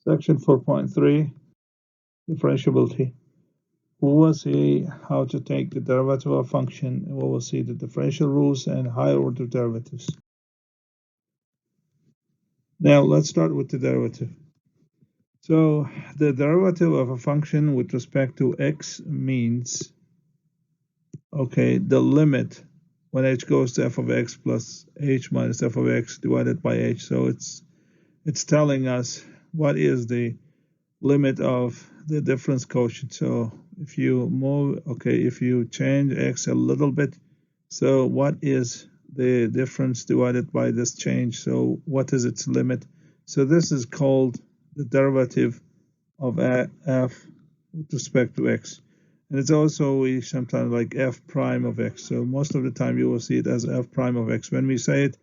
Section 4.3, differentiability. We will see how to take the derivative of a function, and we will see the differential rules and higher order derivatives. Now let's start with the derivative. So the derivative of a function with respect to x means, okay, the limit when h goes to f of x plus h minus f of x divided by h. So it's telling us what is the limit of the difference quotient. So if you move, okay, if you change x a little bit, so what is the difference divided by this change? So what is its limit? So this is called the derivative of f with respect to x. And it's also, we sometimes like f prime of x. So most of the time you will see it as f prime of x. When we say it,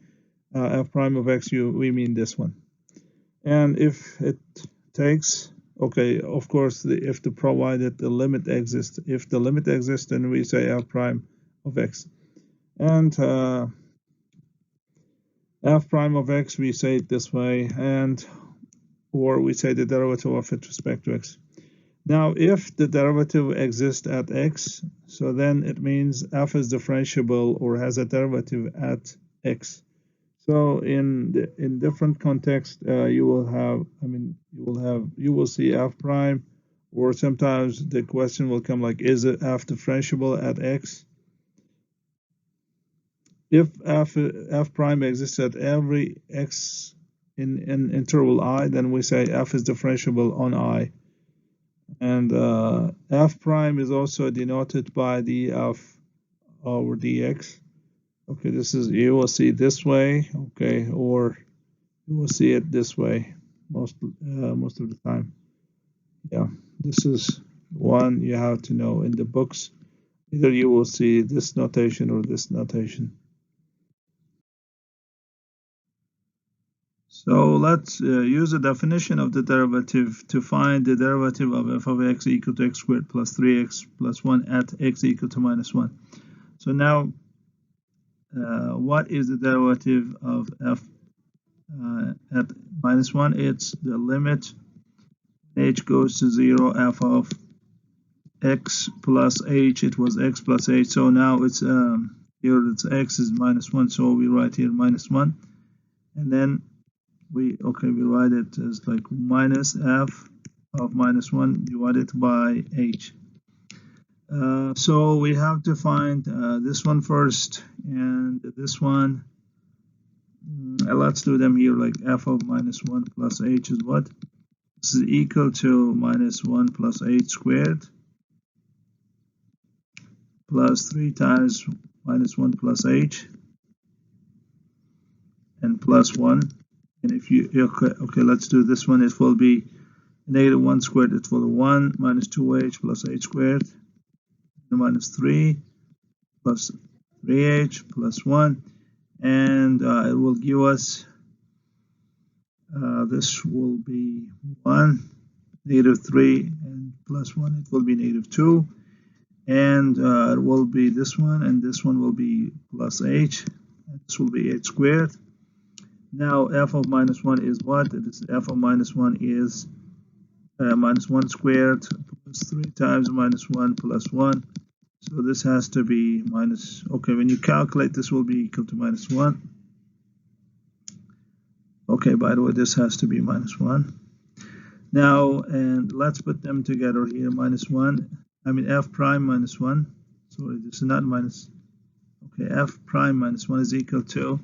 f prime of x, we mean this one. And if it takes, okay, of course, if the provided the limit exists, if the limit exists, then we say f prime of x. And f prime of x, we say it this way, and or we say the derivative of it with respect to x. Now, if the derivative exists at x, so then it means f is differentiable or has a derivative at x. So in different contexts, you will have, you will see f prime, or sometimes the question will come like, is it f differentiable at x? If f prime exists at every x in interval I, then we say f is differentiable on I. And f prime is also denoted by df over dx. Okay, this is, you will see this way, okay, or you will see it this way most of the time. Yeah, this is one you have to know in the books. Either you will see this notation or this notation. So let's use a definition of the derivative to find the derivative of f of x equal to x squared plus 3x plus 1 at x equal to minus 1. So now, what is the derivative of f at minus 1? It's the limit h goes to 0 f of x plus h. It was x plus h, so now it's here it's x is minus 1, so we write here minus 1, and then we write it as like minus f of minus 1 divided by h. So we have to find this one first and this one. Let's do them here, like f of minus 1 plus h is what? This is equal to minus 1 plus h squared plus 3 times minus 1 plus h and plus 1. And if you, okay, let's do this one. It will be negative 1 squared. It will be 1 minus 2h plus h squared minus 3 plus 3h plus 1. And it will give us, this will be 1, negative 3, and plus 1, it will be negative 2. And it will be this one, and this one will be plus h. And this will be h squared. Now f of minus 1 is what? It is f of minus 1 is minus 1 squared plus 3 times minus 1 plus 1. So this has to be minus, okay, when you calculate, this will be equal to minus 1. Okay, by the way, this has to be minus 1. Now, and let's put them together here, minus 1, f prime minus 1. Sorry, this is not minus, okay, f prime minus 1 is equal to,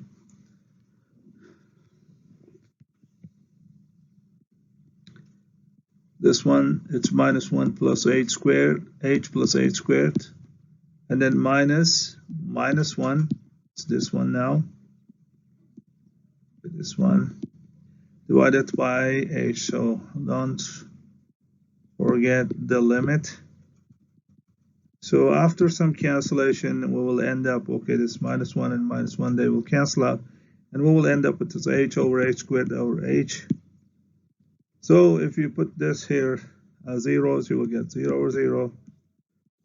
this one, it's minus 1 plus h squared, h plus h squared, and then minus 1, it's this one now, this one, divided by h, so don't forget the limit. So after some cancellation, we will end up, okay, this minus 1 and minus 1, they will cancel out, and we will end up with this h over h squared over h. So if you put this here zeros, you will get 0 over 0.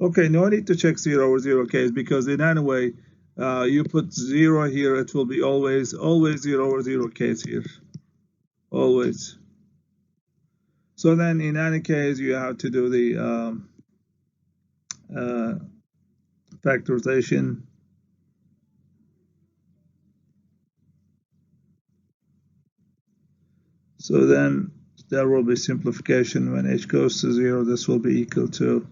Okay, no need to check 0 over 0 case, because in any way, you put 0 here, it will be always 0 over 0 case here, always. So then in any case, you have to do the factorization. So then there will be simplification. When h goes to 0, this will be equal to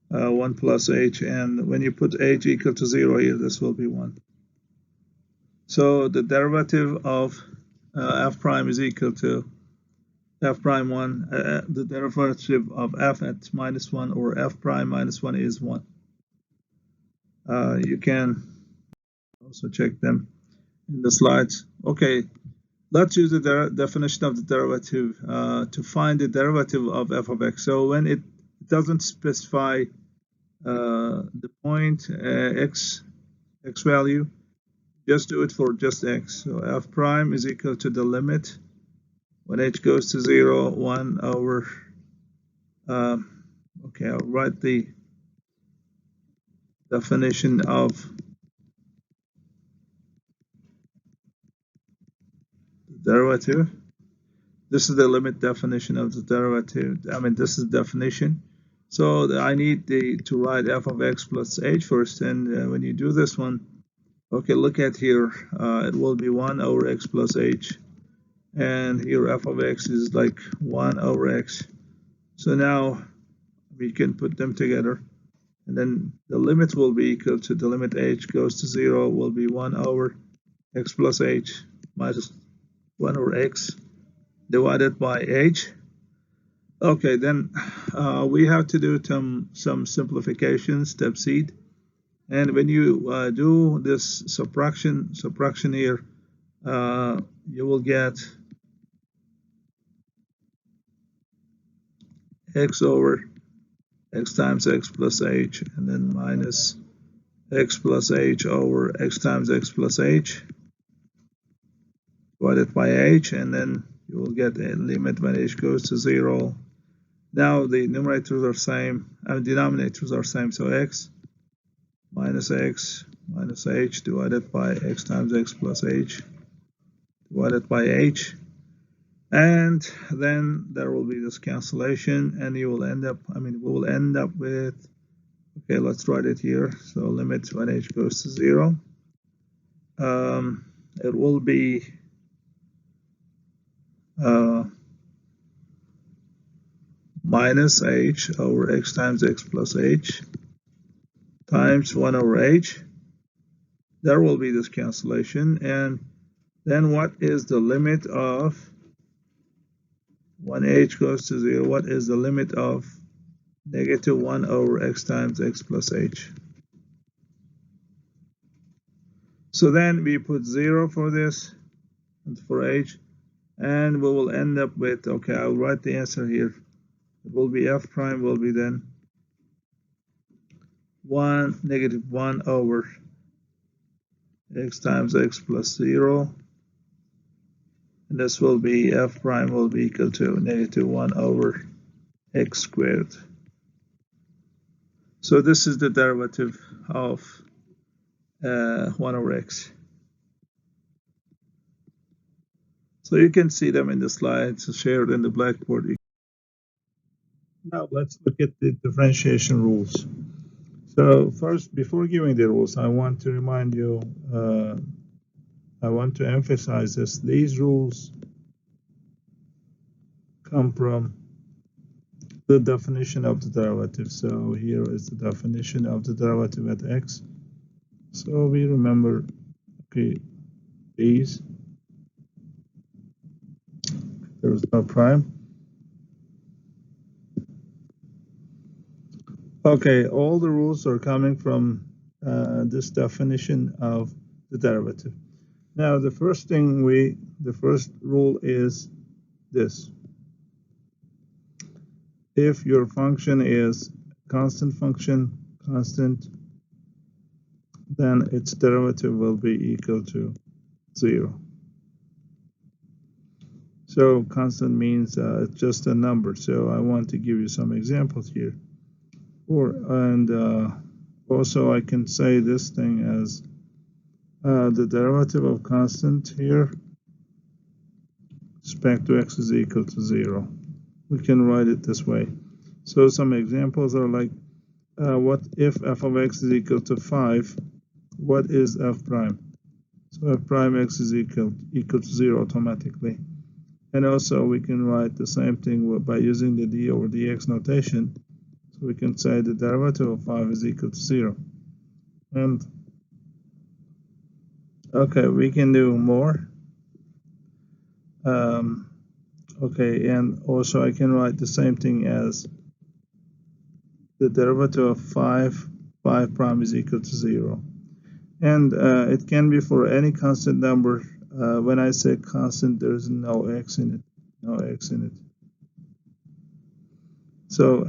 1 plus h, and when you put h equal to 0 here, this will be 1. So the derivative of f prime is equal to f prime 1. The derivative of f at minus 1 or f prime minus 1 is 1. You can also check them in the slides. Okay, let's use the definition of the derivative to find the derivative of f of x. So when it doesn't specify the point x value, just do it for just x. So f prime is equal to the limit when h goes to 0, 1 over, okay, I'll write the definition of the derivative. This is the limit definition of the derivative. I mean, this is the definition. So I need to write f of x plus h first, and when you do this one, okay, look at here, it will be 1 over x plus h, and here f of x is like 1 over x. So now we can put them together, and then the limit will be equal to the limit h goes to 0 will be 1 over x plus h minus 1 over x divided by h. Okay, then we have to do some simplification, step C. And when you do this subtraction here, you will get x over x times x plus h, and then minus x plus h over x times x plus h divided by h, and then you will get a limit when h goes to 0. Now the numerators are same and denominators are same, so x minus h divided by x times x plus h divided by h, and then there will be this cancellation, and you will end up, we will end up with, okay, let's write it here. So limit when h goes to 0, it will be minus h over x times x plus h times 1 over h. There will be this cancellation, and then what is the limit of when h goes to 0? What is the limit of negative 1 over x times x plus h? So then we put 0 for this and for h, and we will end up with, okay, I'll write the answer here. It will be f prime will be then negative 1 over x times x plus 0, and this will be f prime will be equal to negative 1 over x squared. So this is the derivative of 1 over x. So you can see them in the slides shared in the Blackboard. Now let's look at the differentiation rules. So first, before giving the rules, I want to remind you, I want to emphasize this. These rules come from the definition of the derivative. So here is the definition of the derivative at x. So we remember, okay, these. There is no prime. Okay, all the rules are coming from this definition of the derivative. Now, the first rule is this. If your function is constant function, then its derivative will be equal to 0. So constant means it's just a number. So I want to give you some examples here. Also I can say this thing as the derivative of constant here, respect to x is equal to 0. we can write it this way. So some examples are like, what if f of x is equal to 5? What is f prime? So f prime x is equal to 0 automatically. And also we can write the same thing by using the d over dx notation. So we can say the derivative of 5 is equal to 0. And okay, we can do more. Okay, and also I can write the same thing as the derivative of 5 prime is equal to 0. And it can be for any constant number. When I say constant, there's no x in it. So,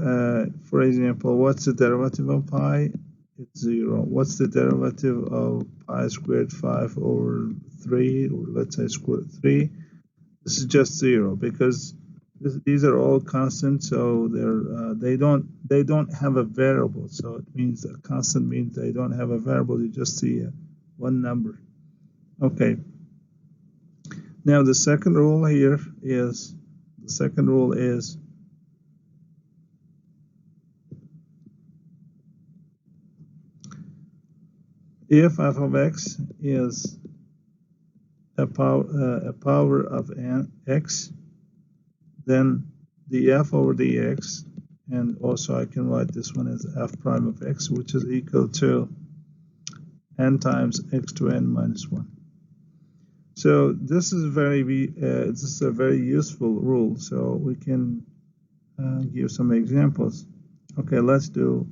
for example, what's the derivative of pi? It's 0. What's the derivative of pi squared 5 over 3, or let's say square root 3? This is just 0 because these are all constants, so they don't have a variable. So it means a constant means they don't have a variable. You just see one number. Okay. Now the second rule here is if f of x is a power of x, then the f over dx, and also I can write this one as f prime of x, which is equal to n times x to n minus 1. So this is a very useful rule. So we can give some examples. Okay, let's do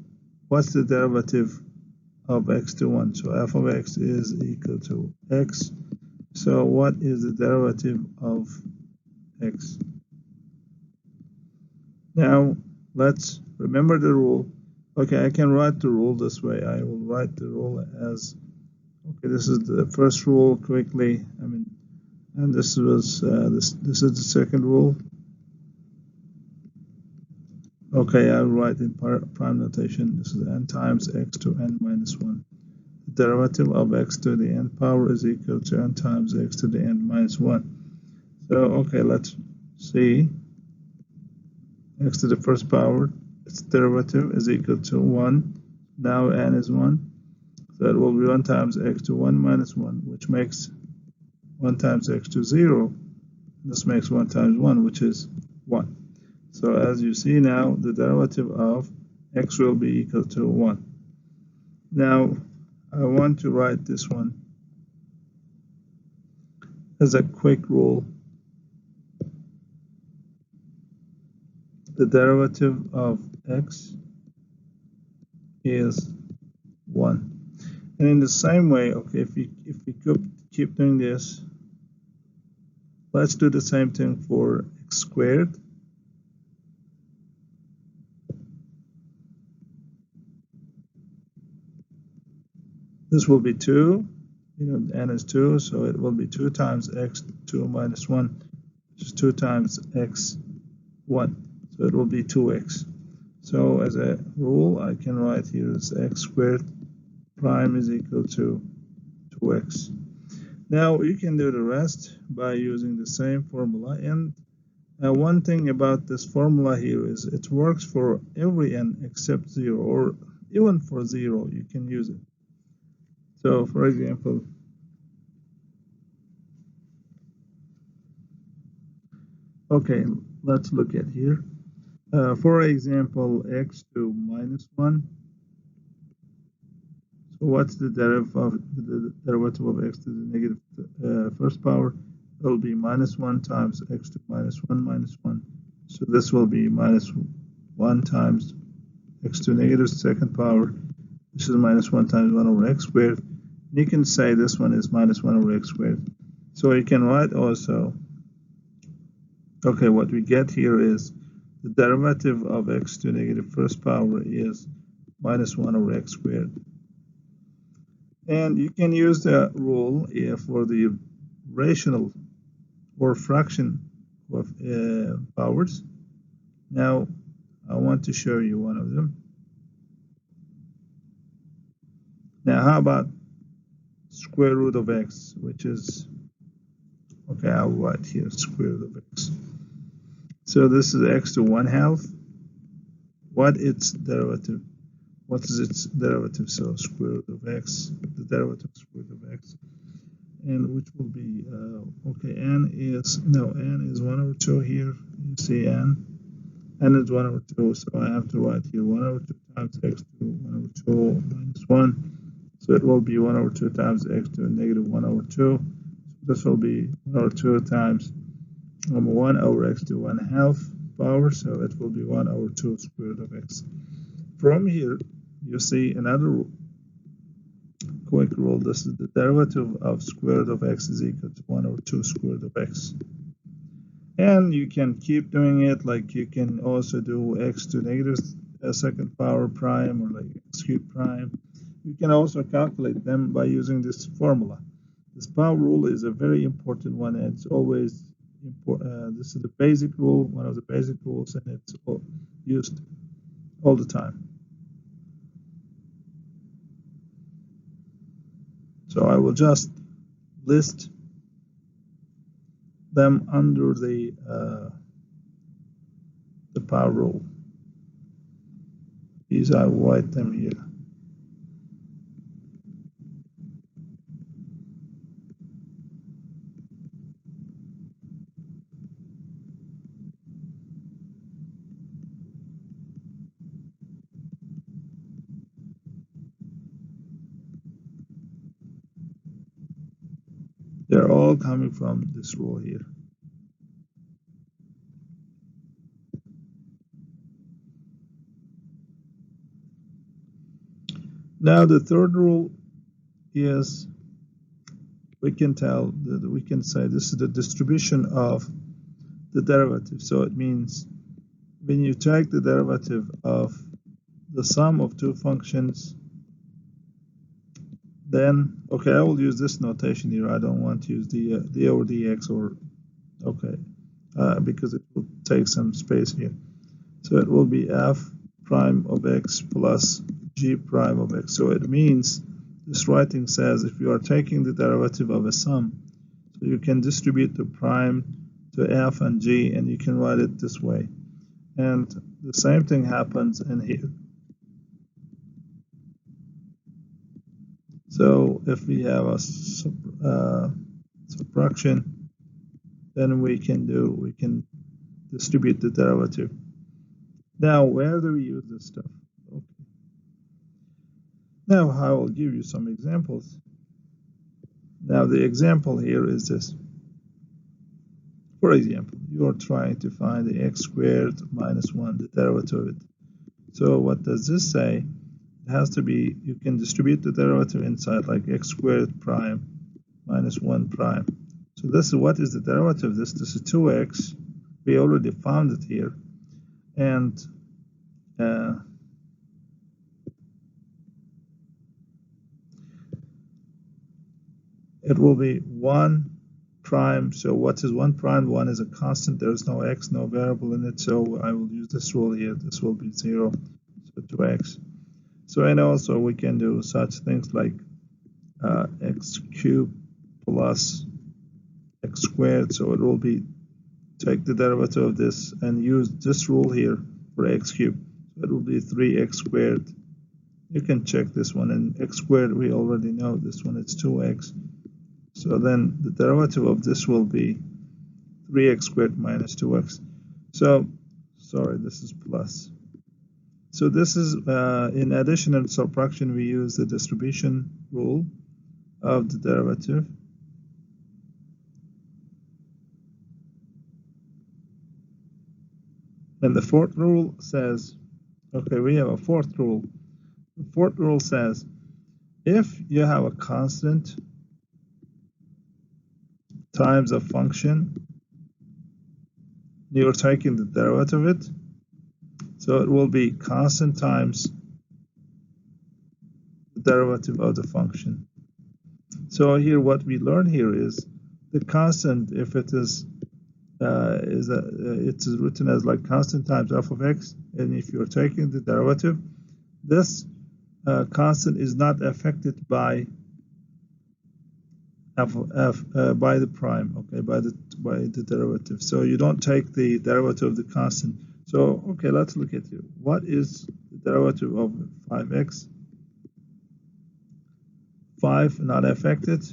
what's the derivative of x to 1. So f of x is equal to x. So what is the derivative of x? Now let's remember the rule. Okay, I can write the rule this way. I will write the rule as, okay, this is the first rule quickly. And this was this is the second rule. Okay, I'll write in prime notation. This is n times x to n minus 1. The derivative of x to the n power is equal to n times x to the n minus 1. So, okay, let's see. X to the first power, its derivative is equal to 1. Now n is 1. So it will be 1 times x to 1 minus 1, which makes 1 times x to 0. This makes 1 times 1, which is 1. So as you see now, the derivative of x will be equal to 1. Now, I want to write this one as a quick rule. The derivative of x is 1. And in the same way, okay, if we keep doing this, let's do the same thing for x squared. This will be 2, n is 2, so it will be 2 times x2 minus 1, which is 2 times x1, so it will be 2x. So as a rule, I can write here as x squared prime is equal to 2x. Now you can do the rest by using the same formula, and one thing about this formula here is it works for every n except 0, or even for 0 you can use it. So for example, okay, let's look at here. For example, x2 minus 1. So what's the derivative of x to the negative first power? It will be minus 1 times x2 minus 1 minus 1. So this will be minus 1 times x2 negative second power. This is minus 1 times 1 over x squared. And you can say this one is minus 1 over x squared. So you can write also, okay, what we get here is the derivative of x to negative first power is minus 1 over x squared. And you can use the rule for the rational or fraction of powers. Now, I want to show you one of them. Now, how about square root of x, which is, okay, I'll write here square root of x. So this is x to 1/2. What its derivative? What is its derivative? So square root of x, the derivative square root of x, and which will be okay. N is 1/2 here. You see n is 1/2. So I have to write here 1/2 times x to 1/2 minus 1. So it will be 1/2 times x to negative 1/2. This will be 1/2 times 1/x to 1/2 power, so it will be 1/2 square root of x. From here, you see another quick rule. This is the derivative of square root of x is equal to 1/2 square root of x. And you can keep doing it, like you can also do x to negative second power prime, or like x cubed prime. You can also calculate them by using this formula. This power rule is a very important one, and it's always important. This is the basic rule, one of the basic rules, and it's used all the time. So I will just list them under the power rule. These I will write them here. They're all coming from this rule here. Now the third rule is, we can say this is the distribution of the derivative. So it means when you take the derivative of the sum of two functions, then, okay, I will use this notation here. I don't want to use d over dx, or okay, because it will take some space here. So it will be f prime of x plus g prime of x. So it means this writing says if you are taking the derivative of a sum, so you can distribute the prime to f and g, and you can write it this way. And the same thing happens in here. So if we have a subtraction, then we can distribute the derivative. Now, where do we use this stuff? Okay. Now I will give you some examples. Now the example here is this. For example, you are trying to find the x squared minus 1, the derivative of it. So what does this say? It has to be, you can distribute the derivative inside, like x squared prime minus 1 prime. So this is, what is the derivative? This is 2x. We already found it here. And it will be 1 prime. So what is 1 prime? 1 is a constant. There is no x, no variable in it. So I will use this rule here. This will be 0, so 2x. So, and also we can do such things like x cubed plus x squared. So it will be, take the derivative of this and use this rule here for x cubed. So it will be 3x squared. You can check this one, and x squared we already know. This one is 2x. So then the derivative of this will be 3x squared minus 2x. So, sorry, this is plus. So this is, in addition and subtraction, we use the distribution rule of the derivative. And the fourth rule says, okay, we have a fourth rule. The fourth rule says, if you have a constant times a function, you're taking the derivative of it, so it will be constant times the derivative of the function. So here, what we learn here is the constant, if it is it's written as like constant times f of x, and if you're taking the derivative, this constant is not affected by by the prime, okay, by the derivative. So you don't take the derivative of the constant. So okay, let's look at it. What is the derivative of 5x? 5 not affected.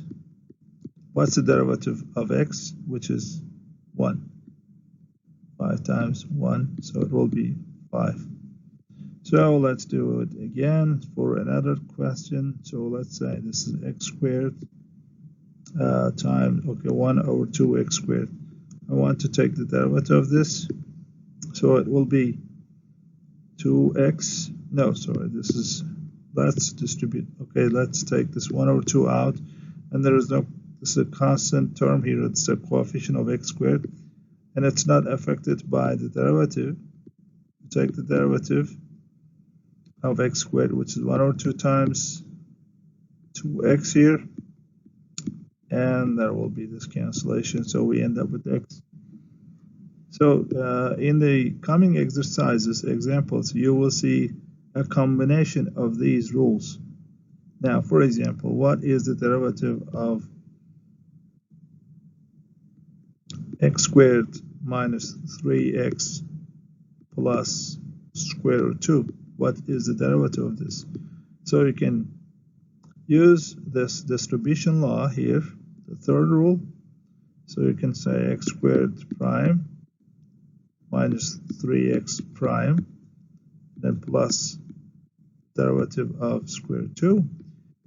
What's the derivative of x, which is 1? 5 times 1, so it will be 5. So let's do it again for another question. So let's say this is x squared times, okay, 1 over 2x squared. I want to take the derivative of this, so it will be 2x, no, sorry, this is, let's distribute, okay, let's take this 1 over 2 out, and there is no, this is a constant term here, it's a coefficient of x squared, and it's not affected by the derivative. Take the derivative of x squared, which is 1 over 2 times 2x here, and there will be this cancellation, so we end up with x. So in the coming exercises, examples, you will see a combination of these rules. Now, for example, what is the derivative of x squared minus 3x plus square root 2? What is the derivative of this? So you can use this distribution law here, the third rule. So you can say x squared prime minus 3x prime, then plus derivative of square root 2.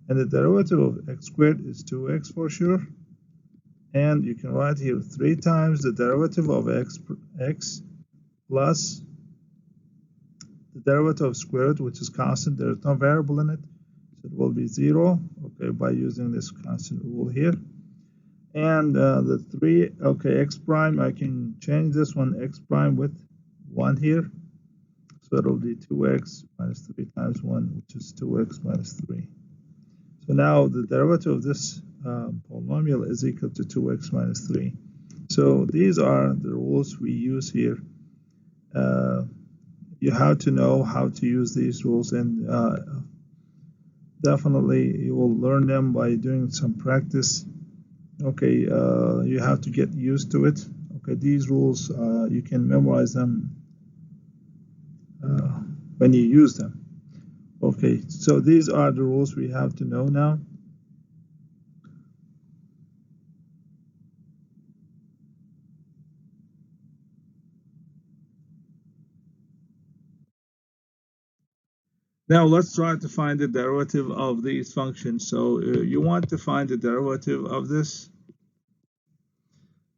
And the derivative of x squared is 2x for sure. And you can write here 3 times the derivative of x plus the derivative of square root, which is constant. There is no variable in it, so it will be 0, okay, by using this constant rule here. And the 3, okay, x prime, I can change this one, x prime with 1 here. So it will be 2x minus 3 times 1, which is 2x minus 3. So now the derivative of this polynomial is equal to 2x minus 3. So these are the rules we use here. You have to know how to use these rules, and definitely you will learn them by doing some practice. Okay, you have to get used to it. Okay, these rules, you can memorize them when you use them. Okay, so these are the rules we have to know now. Now let's try to find the derivative of these functions. So you want to find the derivative of this.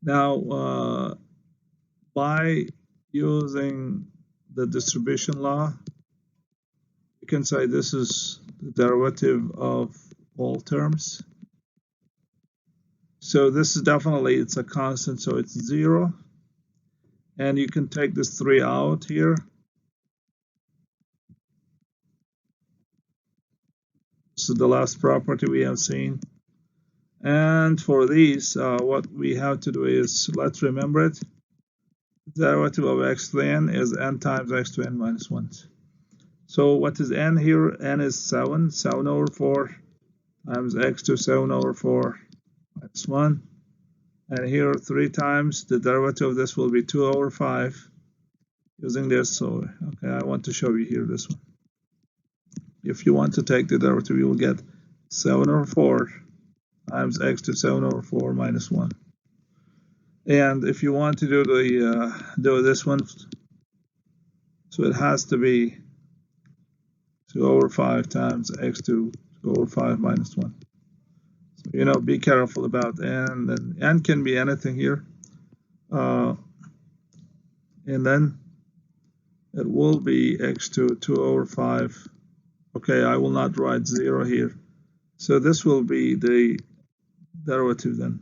Now by using the distribution law, you can say this is the derivative of all terms. So this is definitely, it's a constant, so it's 0. And you can take this 3 out here. This is the last property we have seen. And for these, what we have to do is, let's remember it. The derivative of x to the n is n times x to n minus 1. So what is n here? N is 7, 7 over 4 times x to 7 over 4 minus 1. And here 3 times the derivative of this will be 2 over 5 using this. So, okay, I want to show you here this one. If you want to take the derivative, you will get 7 over 4 times x to 7 over 4 minus 1. And if you want to do this one, so it has to be 2 over 5 times x to 2 over 5 minus 1. So, be careful about n. And n can be anything here. And then it will be x to 2 over 5. Okay, I will not write 0 here. So this will be the derivative then.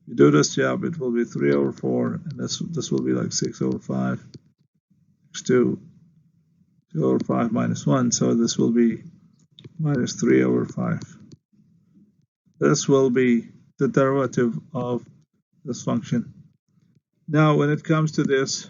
If you do this job, it will be 3 over 4, and this will be like 6 over 5, x to 2 over 5 minus 1. So this will be minus 3 over 5. This will be the derivative of this function. Now, when it comes to this,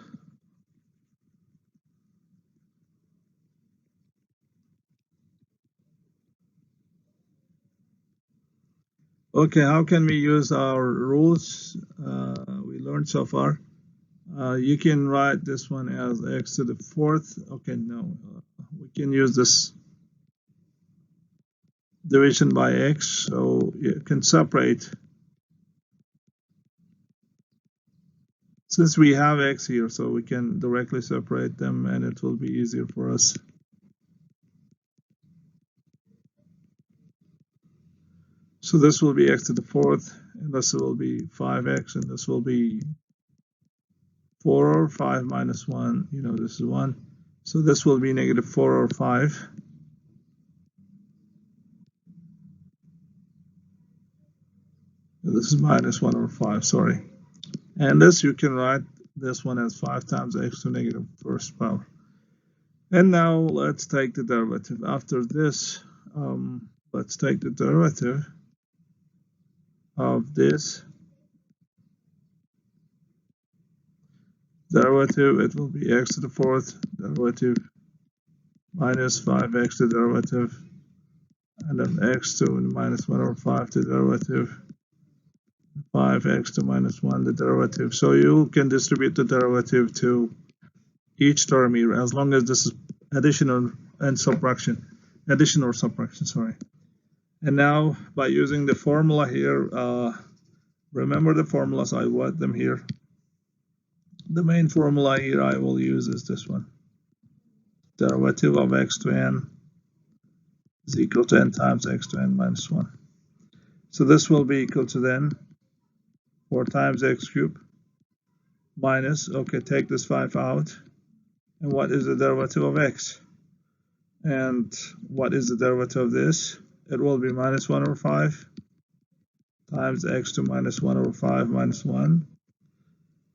Okay, how can we use our rules we learned so far? You can write this one as x to the fourth. Okay, no, we can use this division by x, so you can separate. Since we have x here, so we can directly separate them and it will be easier for us. So this will be x to the fourth, and this will be 5x, and this will be 4 or 5 minus 1. You know, this is 1. So this will be negative 4 or 5. This is minus 1 or 5, sorry. And this, you can write this one as 5 times x to negative first power. And now let's take the derivative. After this, let's take the derivative of this. Derivative, it will be x to the fourth, derivative minus 5x to derivative, and then x to minus 1 over 5 to derivative, 5x to minus 1 the derivative. So you can distribute the derivative to each term here, as long as this is addition and subtraction, addition or subtraction, sorry. And now by using the formula here, remember the formulas, I wrote them here. The main formula here I will use is this one. Derivative of x to n is equal to n times x to n minus 1. So this will be equal to then 4 times x cubed minus, okay, take this 5 out. And what is the derivative of x? And what is the derivative of this? It will be minus 1 over 5 times x to minus 1 over 5 minus 1.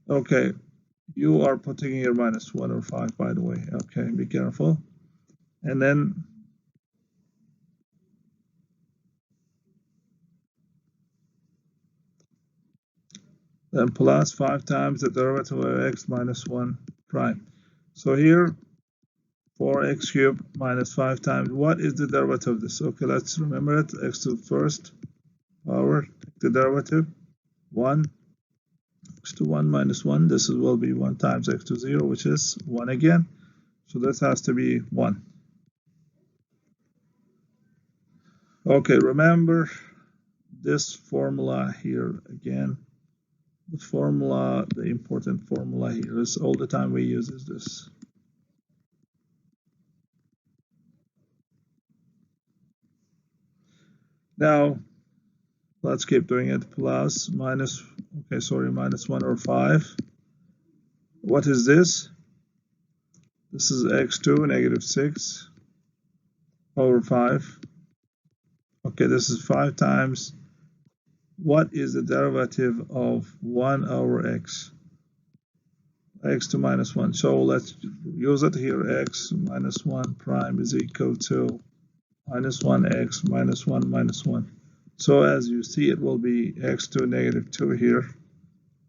Okay, you are putting here minus 1 over 5, by the way. Okay, be careful. And then plus 5 times the derivative of x minus 1 prime. So here, 4x cubed minus 5 times, what is the derivative of this? Okay, let's remember it. X to the first power, take the derivative, 1. X to 1 minus 1, this will be 1 times x to 0, which is 1 again. So this has to be 1. Okay, remember this formula here again. The formula, the important formula here is all the time we use is this. Now, let's keep doing it. Plus, minus, okay, sorry, minus 1 over 5. What is this? This is x2, negative 6 over 5. Okay, this is 5 times. What is the derivative of 1 over x? X to minus 1. So let's use it here. X minus 1 prime is equal to minus 1x minus 1 minus 1. So as you see, it will be x to negative 2 here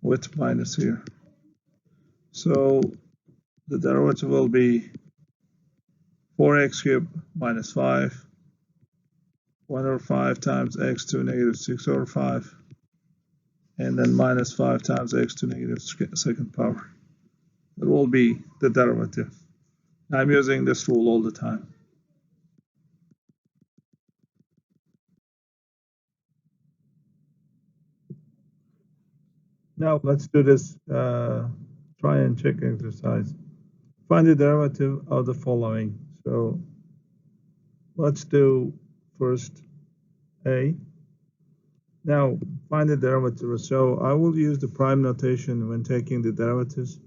with minus here. So the derivative will be 4x cubed minus 5, 1 over 5 times x to negative 6 over 5, and then minus 5 times x to negative second power. It will be the derivative. I'm using this rule all the time. Now let's do this try and check exercise. Find the derivative of the following. So let's do first A. Now find the derivative. So I will use the prime notation when taking the derivatives.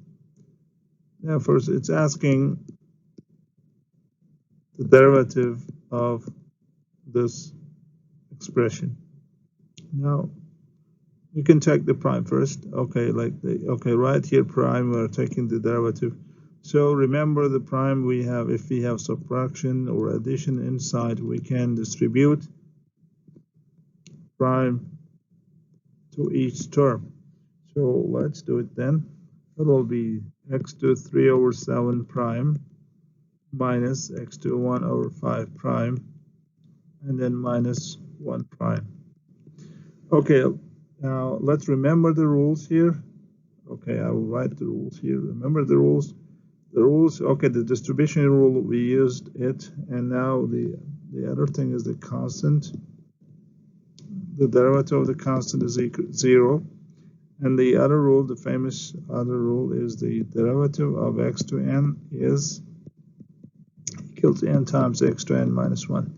Now first it's asking the derivative of this expression. Now you can take the prime first. Okay, right here prime, we're taking the derivative. So remember the prime we have, if we have subtraction or addition inside, we can distribute prime to each term. So let's do it then. It will be x to 3 over 7 prime minus x to 1 over 5 prime, and then minus 1 prime. Okay, now let's remember the rules here. Okay, I will write the rules here. Remember the rules. The rules, okay, the distribution rule, we used it, and now the other thing is the constant. The derivative of the constant is equal to 0. And the other rule, the famous other rule, is the derivative of x to n is equal to n times x to n minus 1.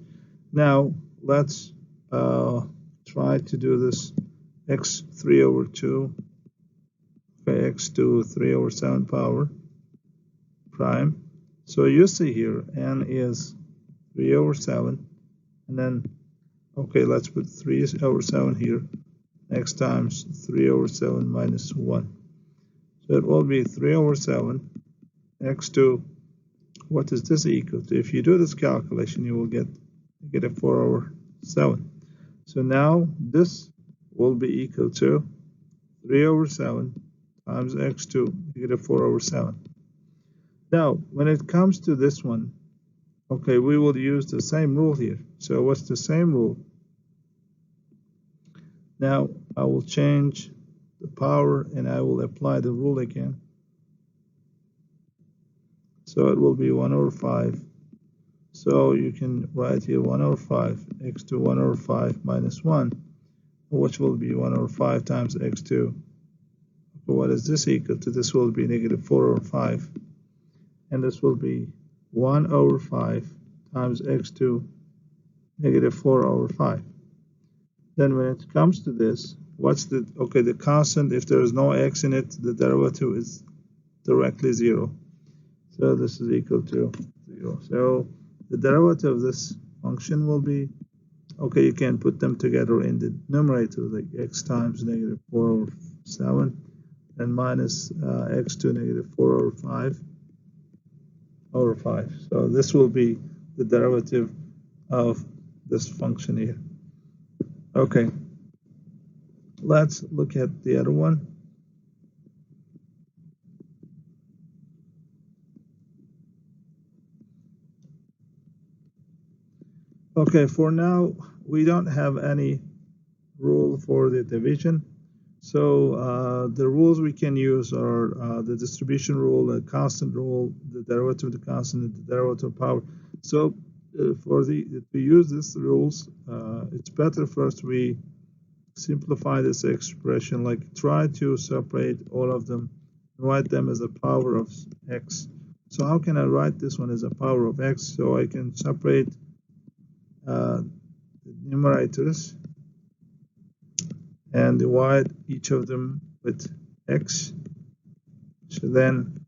Now, let's try to do this x 3 over 2, okay, x to 3 over 7 power prime. So you see here, n is 3 over 7, and then, okay, let's put 3 over 7 here, x times 3 over 7 minus 1. So it will be 3 over 7, x to, what is this equal to? If you do this calculation, you will get a 4 over 7. So now this will be equal to 3 over 7 times x to negative 4 over 7. Now, when it comes to this one, okay, we will use the same rule here. So what's the same rule? Now, I will change the power and I will apply the rule again. So it will be 1 over 5. So you can write here 1 over 5, x to 1 over 5 minus 1, which will be 1 over 5 times x2. What is this equal to? This will be negative 4 over 5. And this will be 1 over 5 times x2, negative 4 over 5. Then when it comes to this, what's the, okay, the constant, if there is no x in it, the derivative is directly 0. So this is equal to 0. So the derivative of this function will be, okay, you can put them together in the numerator, like x times negative 4 over 7, and minus x to negative 4 over 5 over 5. So this will be the derivative of this function here. Okay, let's look at the other one. Okay, for now, we don't have any rule for the division. So the rules we can use are the distribution rule, the constant rule, the derivative of the constant, and the derivative of power. So to use these rules, it's better first we simplify this expression, like try to separate all of them, write them as a power of x. So how can I write this one as a power of x? So I can separate the numerators and divide each of them with x. So then,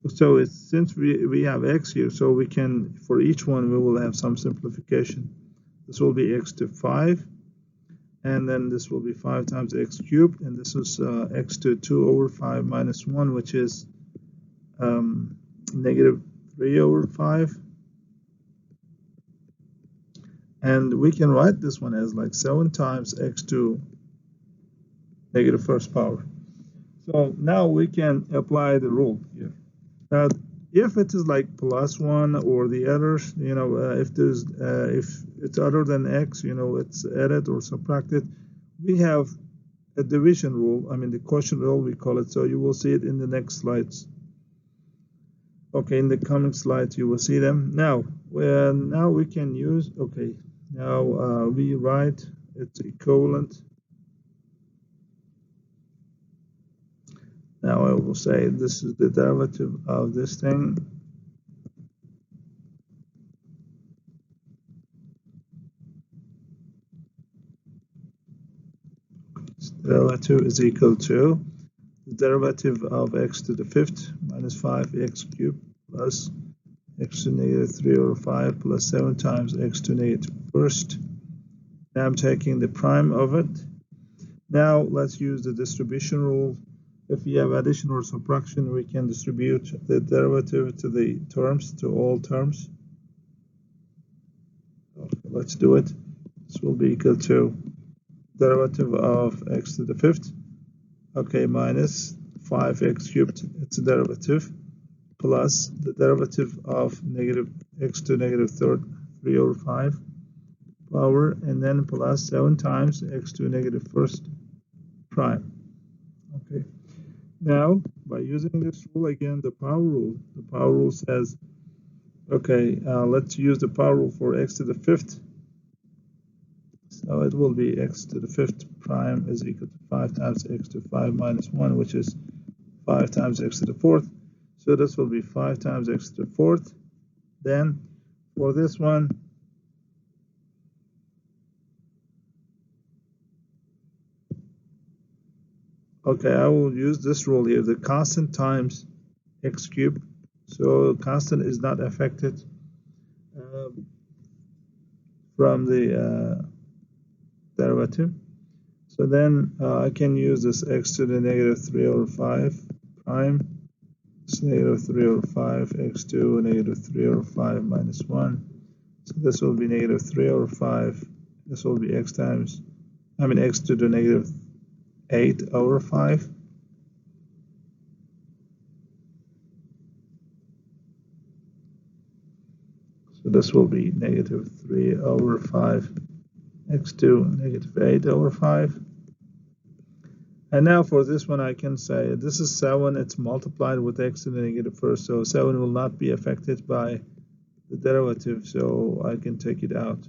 it's since we have x here, so we can, for each one, we will have some simplification. This will be x to 5, and then this will be 5 times x cubed, and this is x to 2 over 5 minus 1, which is negative 3 over 5. And we can write this one as like 7 times x to negative first power. So now we can apply the rule here. If it is like plus 1 or the others, you know, if it's other than x, you know, it's added or subtracted, we have a division rule. I mean, the quotient rule, we call it. So you will see it in the next slides. Okay, in the coming slides, you will see them. Now we can use, okay, now we write its equivalent. Now I will say this is the derivative of this thing. Derivative is equal to the derivative of x to the 5th minus 5x cubed plus x to negative 3 over 5 plus 7 times x to negative 1st. Now I'm taking the prime of it. Now let's use the distribution rule. If we have addition or subtraction, we can distribute the derivative to the terms, to all terms. Okay, let's do it. This will be equal to derivative of x to the 5th, okay, minus 5x cubed, it's a derivative, plus the derivative of negative x to negative 3 over 5, power and then plus 7 times x to the negative first prime. Okay. Now, by using this rule again, the power rule says, okay, let's use the power rule for x to the fifth. So it will be x to the fifth prime is equal to 5 times x to 5 minus 1, which is 5 times x to the fourth. So this will be 5 times x to the fourth. Then for this one, okay, I will use this rule here, the constant times x cubed. So constant is not affected from the derivative. So then I can use this x to the negative 3 over 5 prime. It's negative 3 over 5 x to negative 3 over 5 minus 1. So this will be negative 3 over 5. This will be x times, x to the negative 8 over 5. So this will be negative 3 over 5 x to negative 8 over 5. And now for this one, I can say this is 7. It's multiplied with x to the negative first. So 7 will not be affected by the derivative. So I can take it out.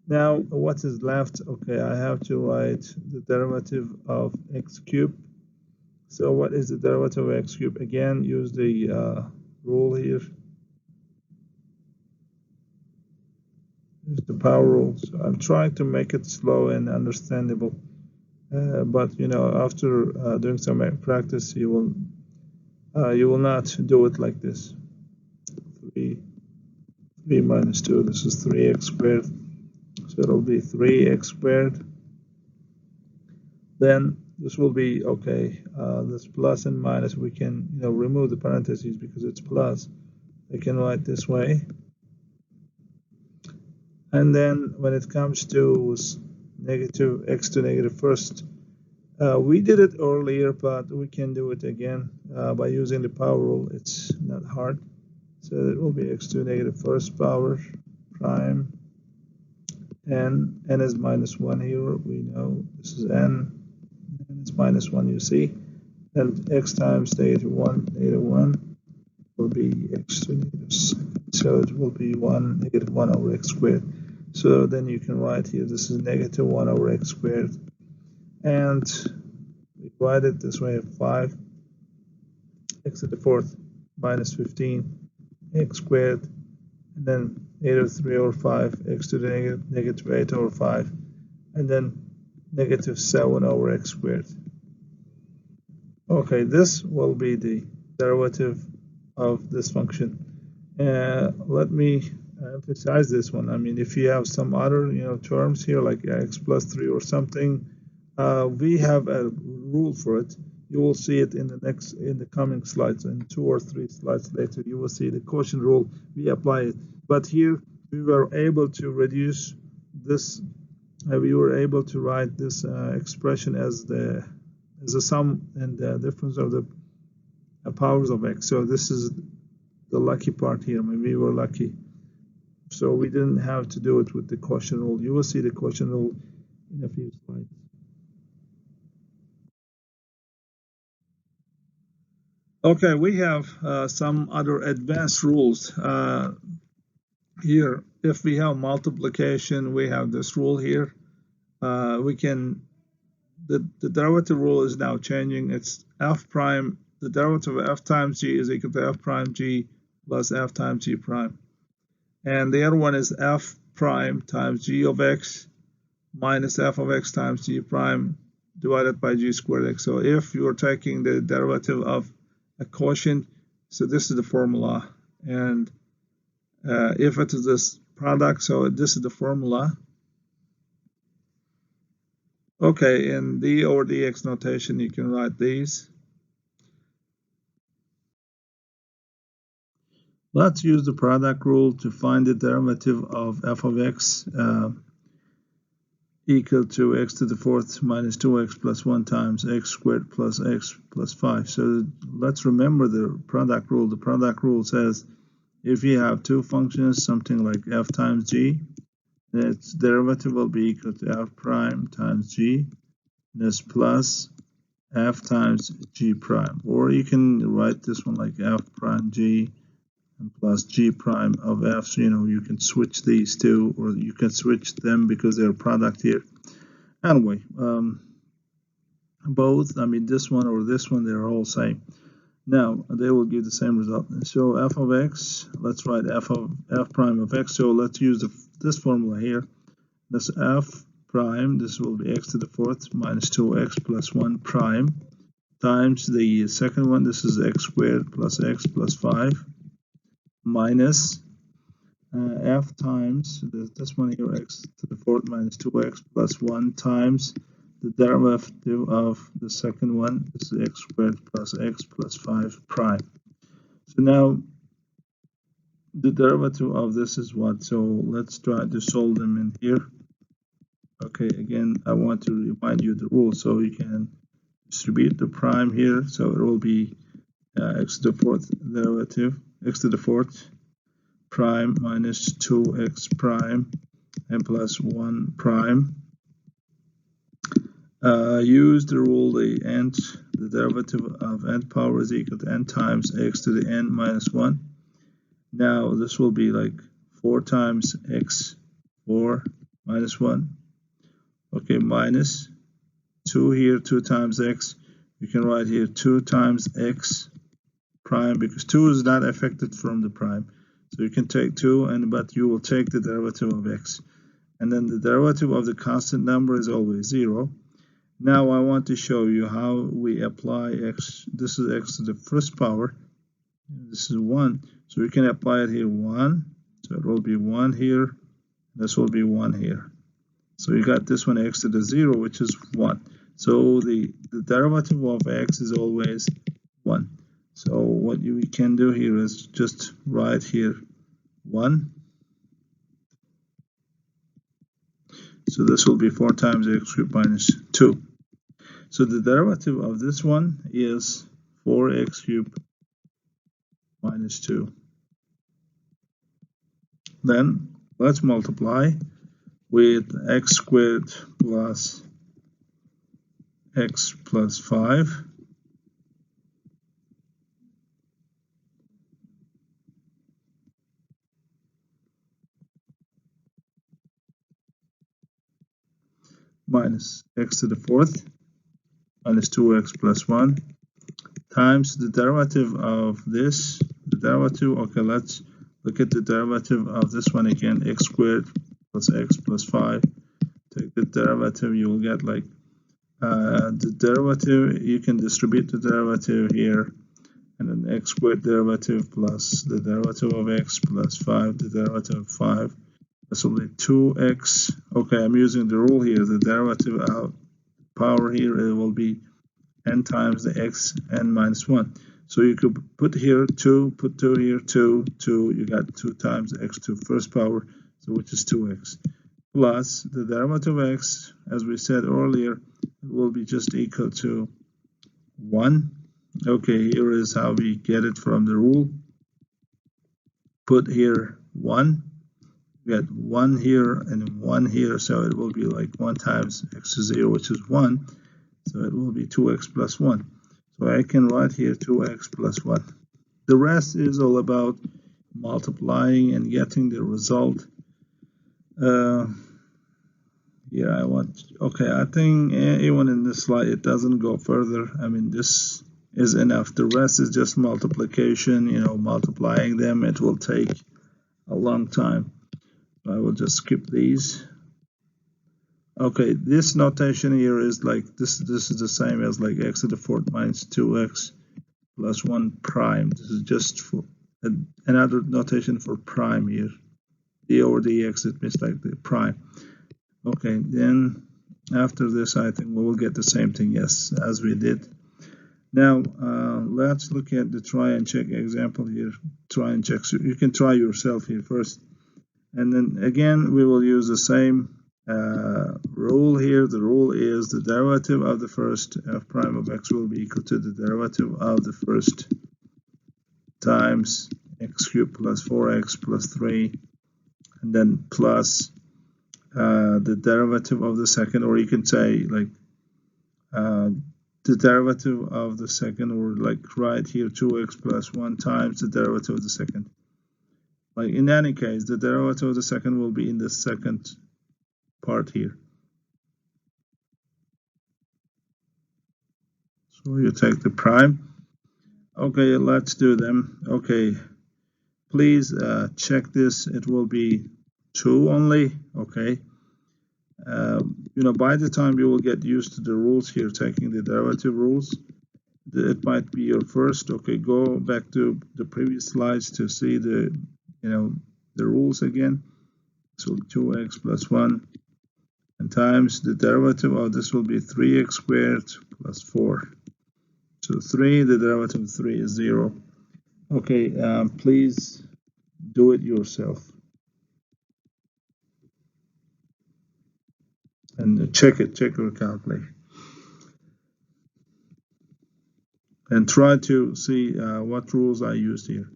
Now, what is left? Okay, I have to write the derivative of x cubed. So what is the derivative of x cubed? Again, use the rule here. Use the power rule. So I'm trying to make it slow and understandable. But you know, after doing some practice, you will not do it like this. 3 minus 2. This is 3x squared. So it'll be 3x squared. Then this will be okay. This plus and minus, we can remove the parentheses because it's plus. I can write this way. And then when it comes to negative x to negative first, we did it earlier, but we can do it again by using the power rule. It's not hard. So it will be x to negative first power prime. N is minus 1 here. We know this is n. And it's minus 1, you see. And x times negative 1 will be x to negative 2. So it will be negative 1 over x squared. So then you can write here, this is negative 1 over x squared. And we write it this way, 5 x to the fourth minus 15 x squared. And then negative 3 over 5 x to the negative 8 over 5. And then negative 7 over x squared. Okay, this will be the derivative of this function. Let me emphasize this one. I mean, if you have some other terms here like x plus 3 or something, we have a rule for it. You will see it in the coming slides. In 2 or 3 slides later, you will see the quotient rule. We apply it. But here we were able to reduce this. We were able to write this expression as a sum and the difference of the powers of x. So this is the lucky part here. Maybe we were lucky. So we didn't have to do it with the quotient rule. You will see the quotient rule in a few slides. Okay, we have some other advanced rules here. If we have multiplication, we have this rule here. We can, the derivative rule is now changing. It's f prime, the derivative of f times g is equal to f prime g plus f times g prime. And the other one is f prime times g of x minus f of x times g prime divided by g squared x. So if you're taking the derivative of a quotient, so this is the formula. And if it is this product, so this is the formula. Okay, in d over dx notation, you can write these. Let's use the product rule to find the derivative of f of x equal to x to the fourth minus 2x plus 1 times x squared plus x plus 5. So let's remember the product rule. The product rule says if you have two functions, something like f times g its derivative will be equal to f prime times g. This plus f times g prime, or you can write this one like f prime g and plus g prime of f. So, you can switch these two, or you can switch them because they're product here. Anyway, both, this one or this one, they're all same. Now they will give the same result. So f of x, let's write f prime of x. So let's use this formula here. That's f prime, this will be x to the fourth minus 2x plus 1 prime times the second one, this is x squared plus x plus 5 minus f times this one here, x to the fourth minus 2x plus 1 times the derivative of the second one, this is x squared plus x plus 5 prime. So now the derivative of this is what? So let's try to solve them in here. Okay, again, I want to remind you the rule, so you can distribute the prime here. So it will be x to the fourth derivative, x to the fourth prime minus 2x prime and plus 1 prime. Use the rule, the derivative of n power is equal to n times x to the n minus 1. Now this will be like 4 times x 4 minus 1. Okay, minus 2 here, 2 times x. You can write here 2 times x prime, because 2 is not affected from the prime. So you can take 2, but you will take the derivative of x. And then the derivative of the constant number is always 0. Now I want to show you how we apply x. This is x to the first power. This is 1. So we can apply it here 1. So it will be 1 here. This will be 1 here. So you got this one x to the 0, which is 1. So the derivative of x is always 1. So what we can do here is just write here 1. So this will be 4 times x cubed minus 2. So the derivative of this one is 4x cubed minus 2. Then let's multiply with x squared plus x plus 5 minus x to the fourth minus 2x plus 1 times the derivative of this, okay, let's look at the derivative of this one again, x squared plus x plus 5. Take the derivative, you will get like the derivative, you can distribute the derivative here, and then x squared derivative plus the derivative of x plus 5, the derivative of 5. This will be 2x. Okay, I'm using the rule here, the derivative out power here, it will be n times the x n minus 1. So you could put here 2, put 2 here, 2, 2, you got 2 times the x to first power, so which is 2x, plus the derivative of x, as we said earlier, it will be just equal to 1. Okay, here is how we get it from the rule. Put here 1, we got 1 here and 1 here, so it will be like 1 times x to 0, which is 1. So it will be 2x plus 1. So I can write here 2x plus 1. The rest is all about multiplying and getting the result. Yeah, okay, I think even in this slide it doesn't go further. This is enough. The rest is just multiplication, multiplying them. It will take a long time. I will just skip these. Okay, this notation here is like this is the same as like x to the fourth minus 2x plus 1 prime. This is just for another notation for prime here. D over dx, it means like the prime. Okay, then after this I think we will get the same thing, yes, as we did. Now let's look at the try and check example here. Try and check. So you can try yourself here first, and then again we will use the same rule here. The rule is the derivative of the first f prime of x will be equal to the derivative of the first times x cubed plus 4x plus 3, and then plus the derivative of the second, or you can say like the derivative of the second, or like right here 2x plus 1 times the derivative of the second. Like in any case, the derivative of the second will be in the second part here. So you take the prime. Okay, let's do them. Okay, please check this. It will be 2 only. Okay. By the time you will get used to the rules here, taking the derivative rules, it might be your first. Okay, go back to the previous slides to see the rules again. So 2x plus 1 and times the derivative of this will be 3x squared plus 4. So 3, the derivative of 3 is 0. Okay, please do it yourself and check your calculator and try to see what rules I used here.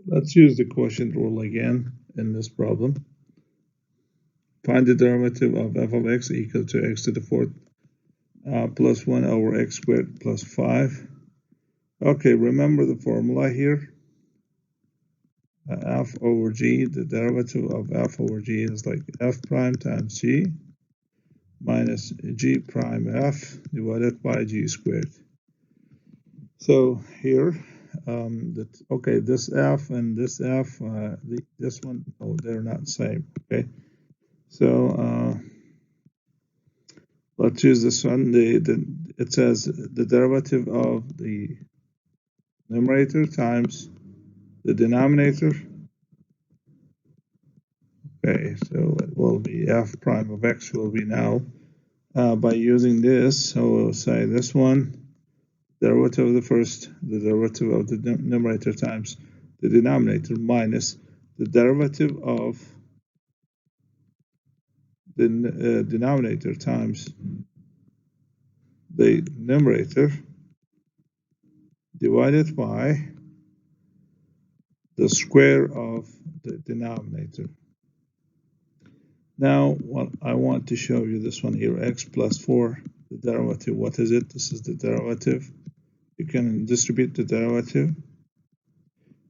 Let's use the quotient rule again in this problem. Find the derivative of f of x equal to x to the fourth plus 1 over x squared plus 5. Okay, remember the formula here. F over g, the derivative of f over g is like f prime times g minus g prime f divided by g squared. So here, this f and this f, this one, no, they're not same. Okay, so let's use this one. It says the derivative of the numerator times the denominator. Okay, so it will be f prime of x will be now by using this. So we'll say this one, derivative of the first, the derivative of the numerator times the denominator minus the derivative of the denominator times the numerator divided by the square of the denominator. Now, what I want to show you this one here, x plus 4, the derivative, what is it? This is the derivative. You can distribute the derivative.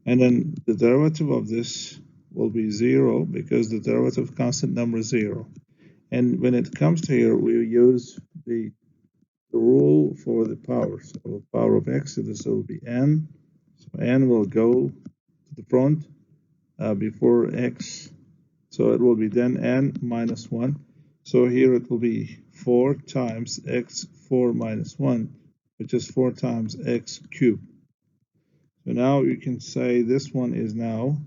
And then the derivative of this will be 0 because the derivative of constant number is 0. And when it comes to here, we use the rule for the power. So power of x, so this will be n. So n will go to the front before x. So it will be then n minus 1. So here it will be 4 times x 4 minus 1, which is 4 times x cubed. So now you can say this one is now.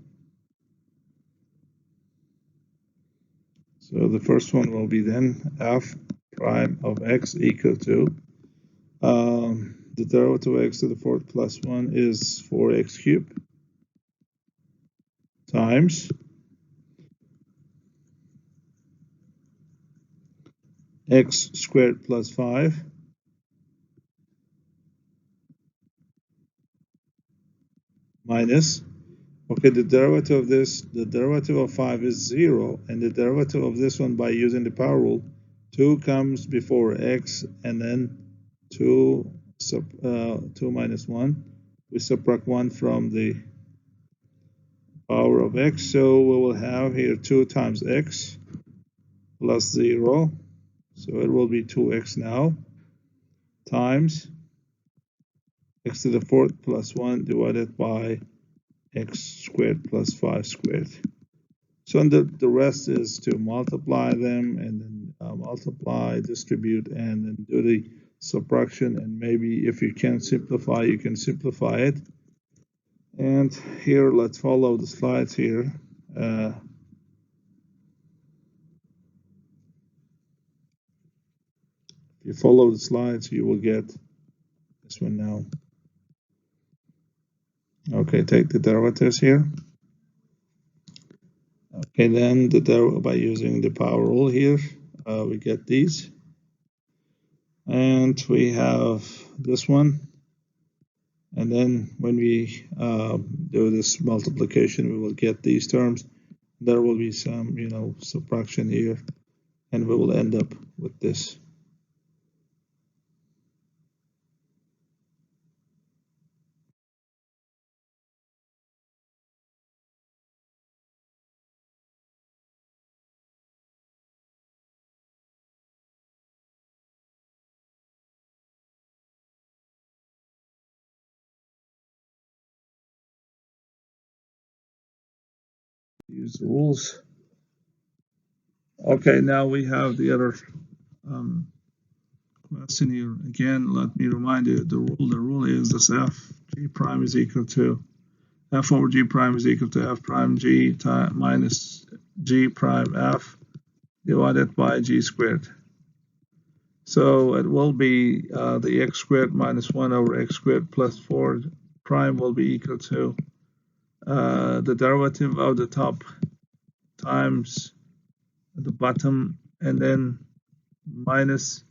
So the first one will be then f prime of x equal to the derivative of x to the fourth plus 1 is 4x cubed times x squared plus 5 minus, okay, the derivative of this, the derivative of 5 is 0, and the derivative of this one by using the power rule, 2 comes before x, and then 2 minus 1. We subtract 1 from the power of x, so we will have here 2 times x plus 0, so it will be 2x now, times x to the fourth plus 1 divided by x squared plus 5 squared. So the rest is to multiply them and then multiply, distribute, and then do the subtraction. And maybe if you can simplify, you can simplify it. And here, let's follow the slides here. If you follow the slides, you will get this one now. Okay, take the derivatives here. Okay, then by using the power rule here, we get these. And we have this one. And then when we do this multiplication, we will get these terms. There will be some, subtraction here, and we will end up with this. Use the rules. Okay, now we have the other question here. Again, let me remind you the rule. The rule is this f g prime is equal to f over g prime is equal to f prime g minus g prime f divided by g squared. So it will be the x squared minus 1 over x squared plus 4 prime will be equal to the derivative of the top times the bottom, and then minus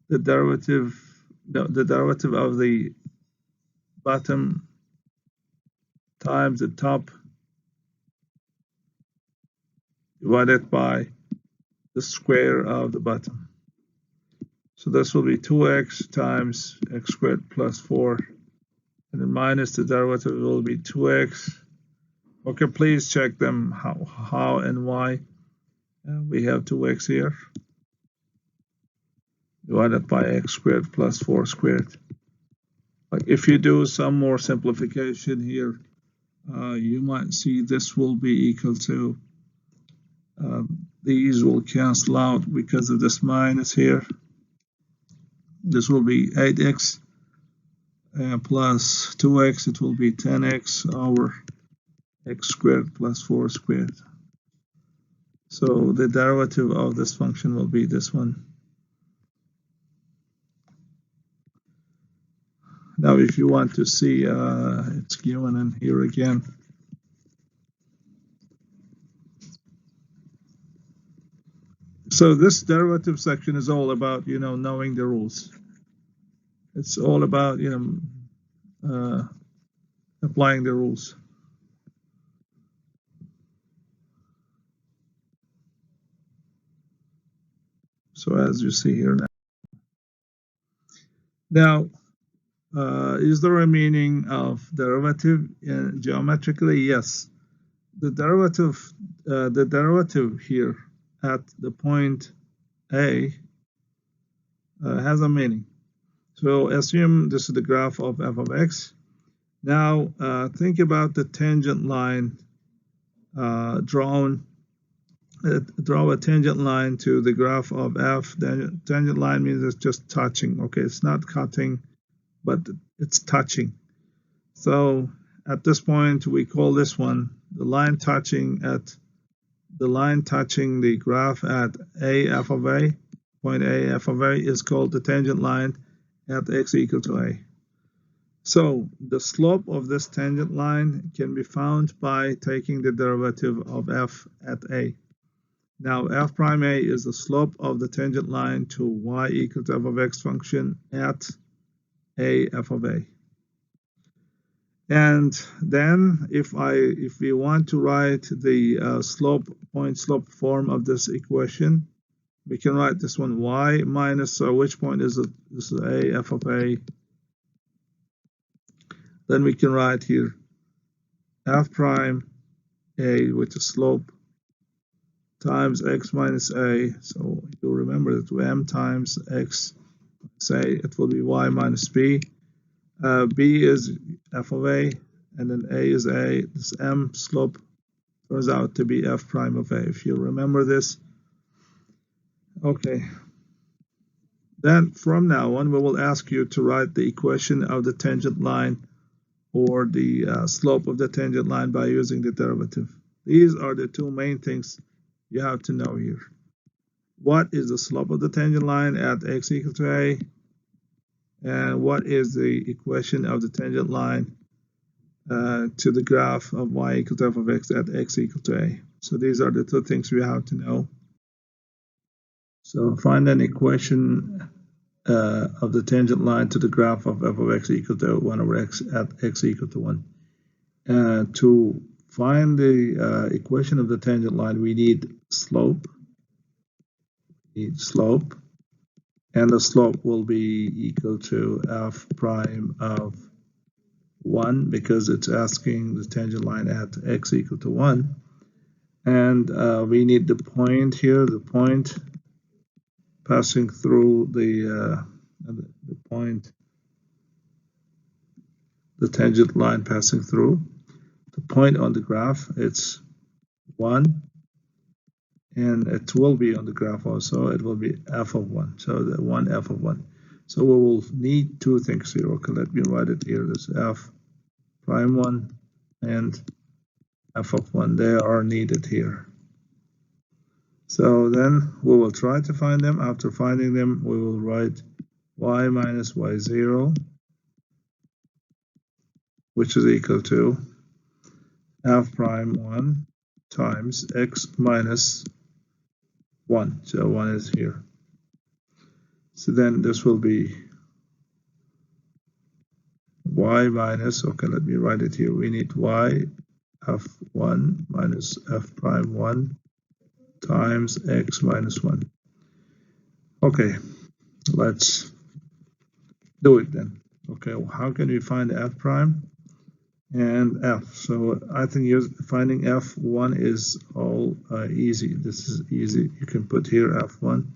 the derivative of the bottom times the top divided by the square of the bottom. So this will be 2x times x squared plus 4, and then minus the derivative will be 2x. Okay, please check them how and why. We have 2x here divided by x squared plus 4 squared. Like if you do some more simplification here, you might see this will be equal to, these will cancel out because of this minus here. This will be 8x plus 2x, it will be 10x over x squared plus 4 squared. So the derivative of this function will be this one. Now if you want to see, it's given in here again. So this derivative section is all about, knowing the rules. It's all about, applying the rules. So as you see here now, is there a meaning of derivative geometrically? Yes. The derivative here at the point A has a meaning. So assume this is the graph of f of x. Now think about the tangent line drawn. Draw a tangent line to the graph of f. The tangent line means it's just touching. Okay, it's not cutting, but it's touching. So at this point, we call this one the line touching the graph at a f of a. Point A f of a is called the tangent line at x equal to a. So the slope of this tangent line can be found by taking the derivative of f at a. Now f prime a is the slope of the tangent line to y equal to f of x function at a f of a. And then if we want to write the point slope form of this equation, we can write this one y minus which point is it? This is a f of a. Then we can write here f prime a with the slope times x minus a. So you'll remember that m times x, say it will be y minus b. B is f of a, and then a is a. This m slope turns out to be f prime of a, if you remember this. Okay. Then from now on, we will ask you to write the equation of the tangent line or the slope of the tangent line by using the derivative. These are the two main things you have to know here. What is the slope of the tangent line at x equal to a? And what is the equation of the tangent line to the graph of y equal to f of x at x equal to a? So these are the two things we have to know. So find an equation of the tangent line to the graph of f of x equal to 1 over x at x equal to 1. To find the equation of the tangent line, we need slope. And the slope will be equal to f prime of 1 because it's asking the tangent line at x equal to 1. And we need the point here, the point passing through the point, the tangent line passing through. The point on the graph, it's 1, and it will be on the graph also. It will be f of 1, so the 1 f of 1. So we will need two things here. Okay, let me write it here. This f prime 1 and f of 1. They are needed here. So then we will try to find them. After finding them, we will write y minus y0, which is equal to f prime 1 times x minus 1. So 1 is here. So then this will be y minus, okay, let me write it here. We need y f1 minus f prime 1 times x minus 1. Okay, let's do it then. Okay, well, how can we find f prime and f? So I think finding f1 is all easy. This is easy. You can put here f1.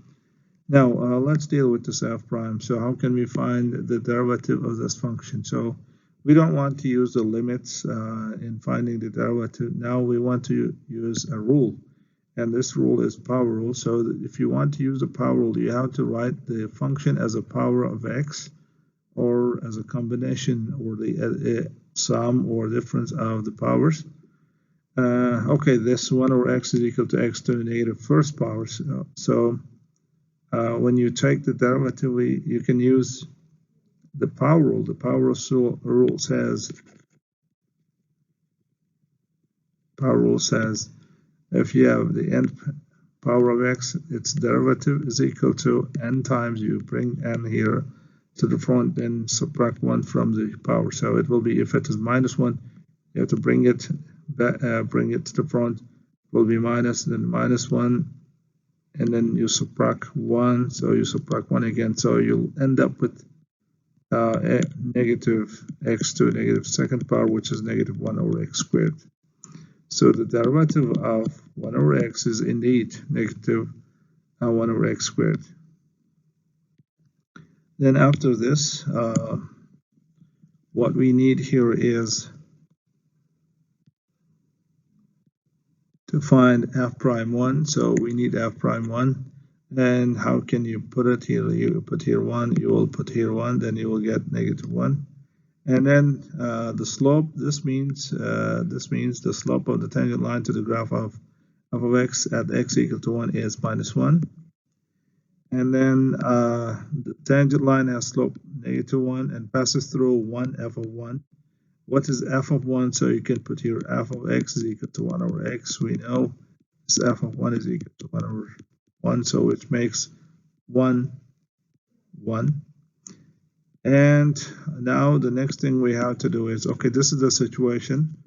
Now let's deal with this f prime. So how can we find the derivative of this function? So we don't want to use the limits in finding the derivative. Now we want to use a rule, and this rule is power rule. So if you want to use the power rule, you have to write the function as a power of x, or as a combination, or the sum or difference of the powers. Okay, this 1 over x is equal to x to the negative first power. So when you take the derivative, you can use the power rule. The power rule says if you have the n power of x, its derivative is equal to n times, you bring n here to the front, then subtract 1 from the power. So it will be, if it is minus 1, you have to bring it back, bring it to the front. It will be minus, then minus 1, and then you subtract 1. So you subtract 1 again. So you'll end up with negative x to the negative second power, which is negative 1 over x squared. So the derivative of 1 over x is indeed negative 1 over x squared. Then after this, what we need here is to find f prime 1. So we need f prime 1. And how can you put it here? You put here 1, you will put here 1, then you will get negative 1. And then the slope, this means the slope of the tangent line to the graph of f of x at x equal to 1 is minus 1. And then the tangent line has slope negative 1 and passes through 1 f of 1. What is f of 1? So you can put here f of x is equal to 1 over x. We know this f of 1 is equal to 1 over 1, so which makes 1, 1. And now the next thing we have to do is, okay, this is the situation.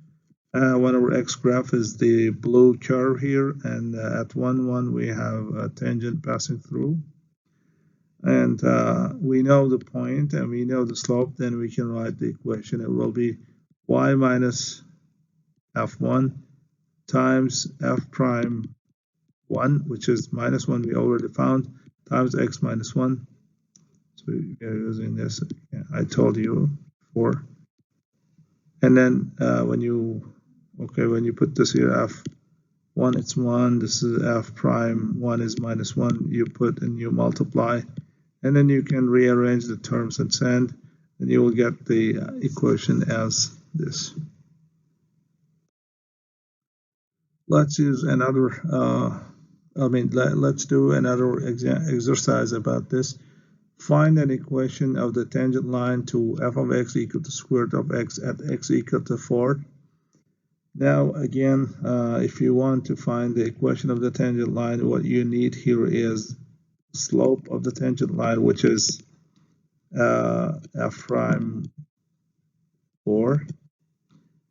1 over x graph is the blue curve here, and at 1, 1 we have a tangent passing through. And we know the point and we know the slope, then we can write the equation. It will be y minus f1 times f prime 1, which is minus 1 we already found, times x minus 1. So you're using this, I told you before. And then when you put this here, f1 it's 1, this is f prime 1 is minus 1, you put and you multiply, and then you can rearrange the terms and send, and you will get the equation as this. Let's use another let's do another exercise about this. Find an equation of the tangent line to f of x equal to square root of x at x equal to 4. Now again, if you want to find the equation of the tangent line, what you need here is slope of the tangent line, which is f prime 4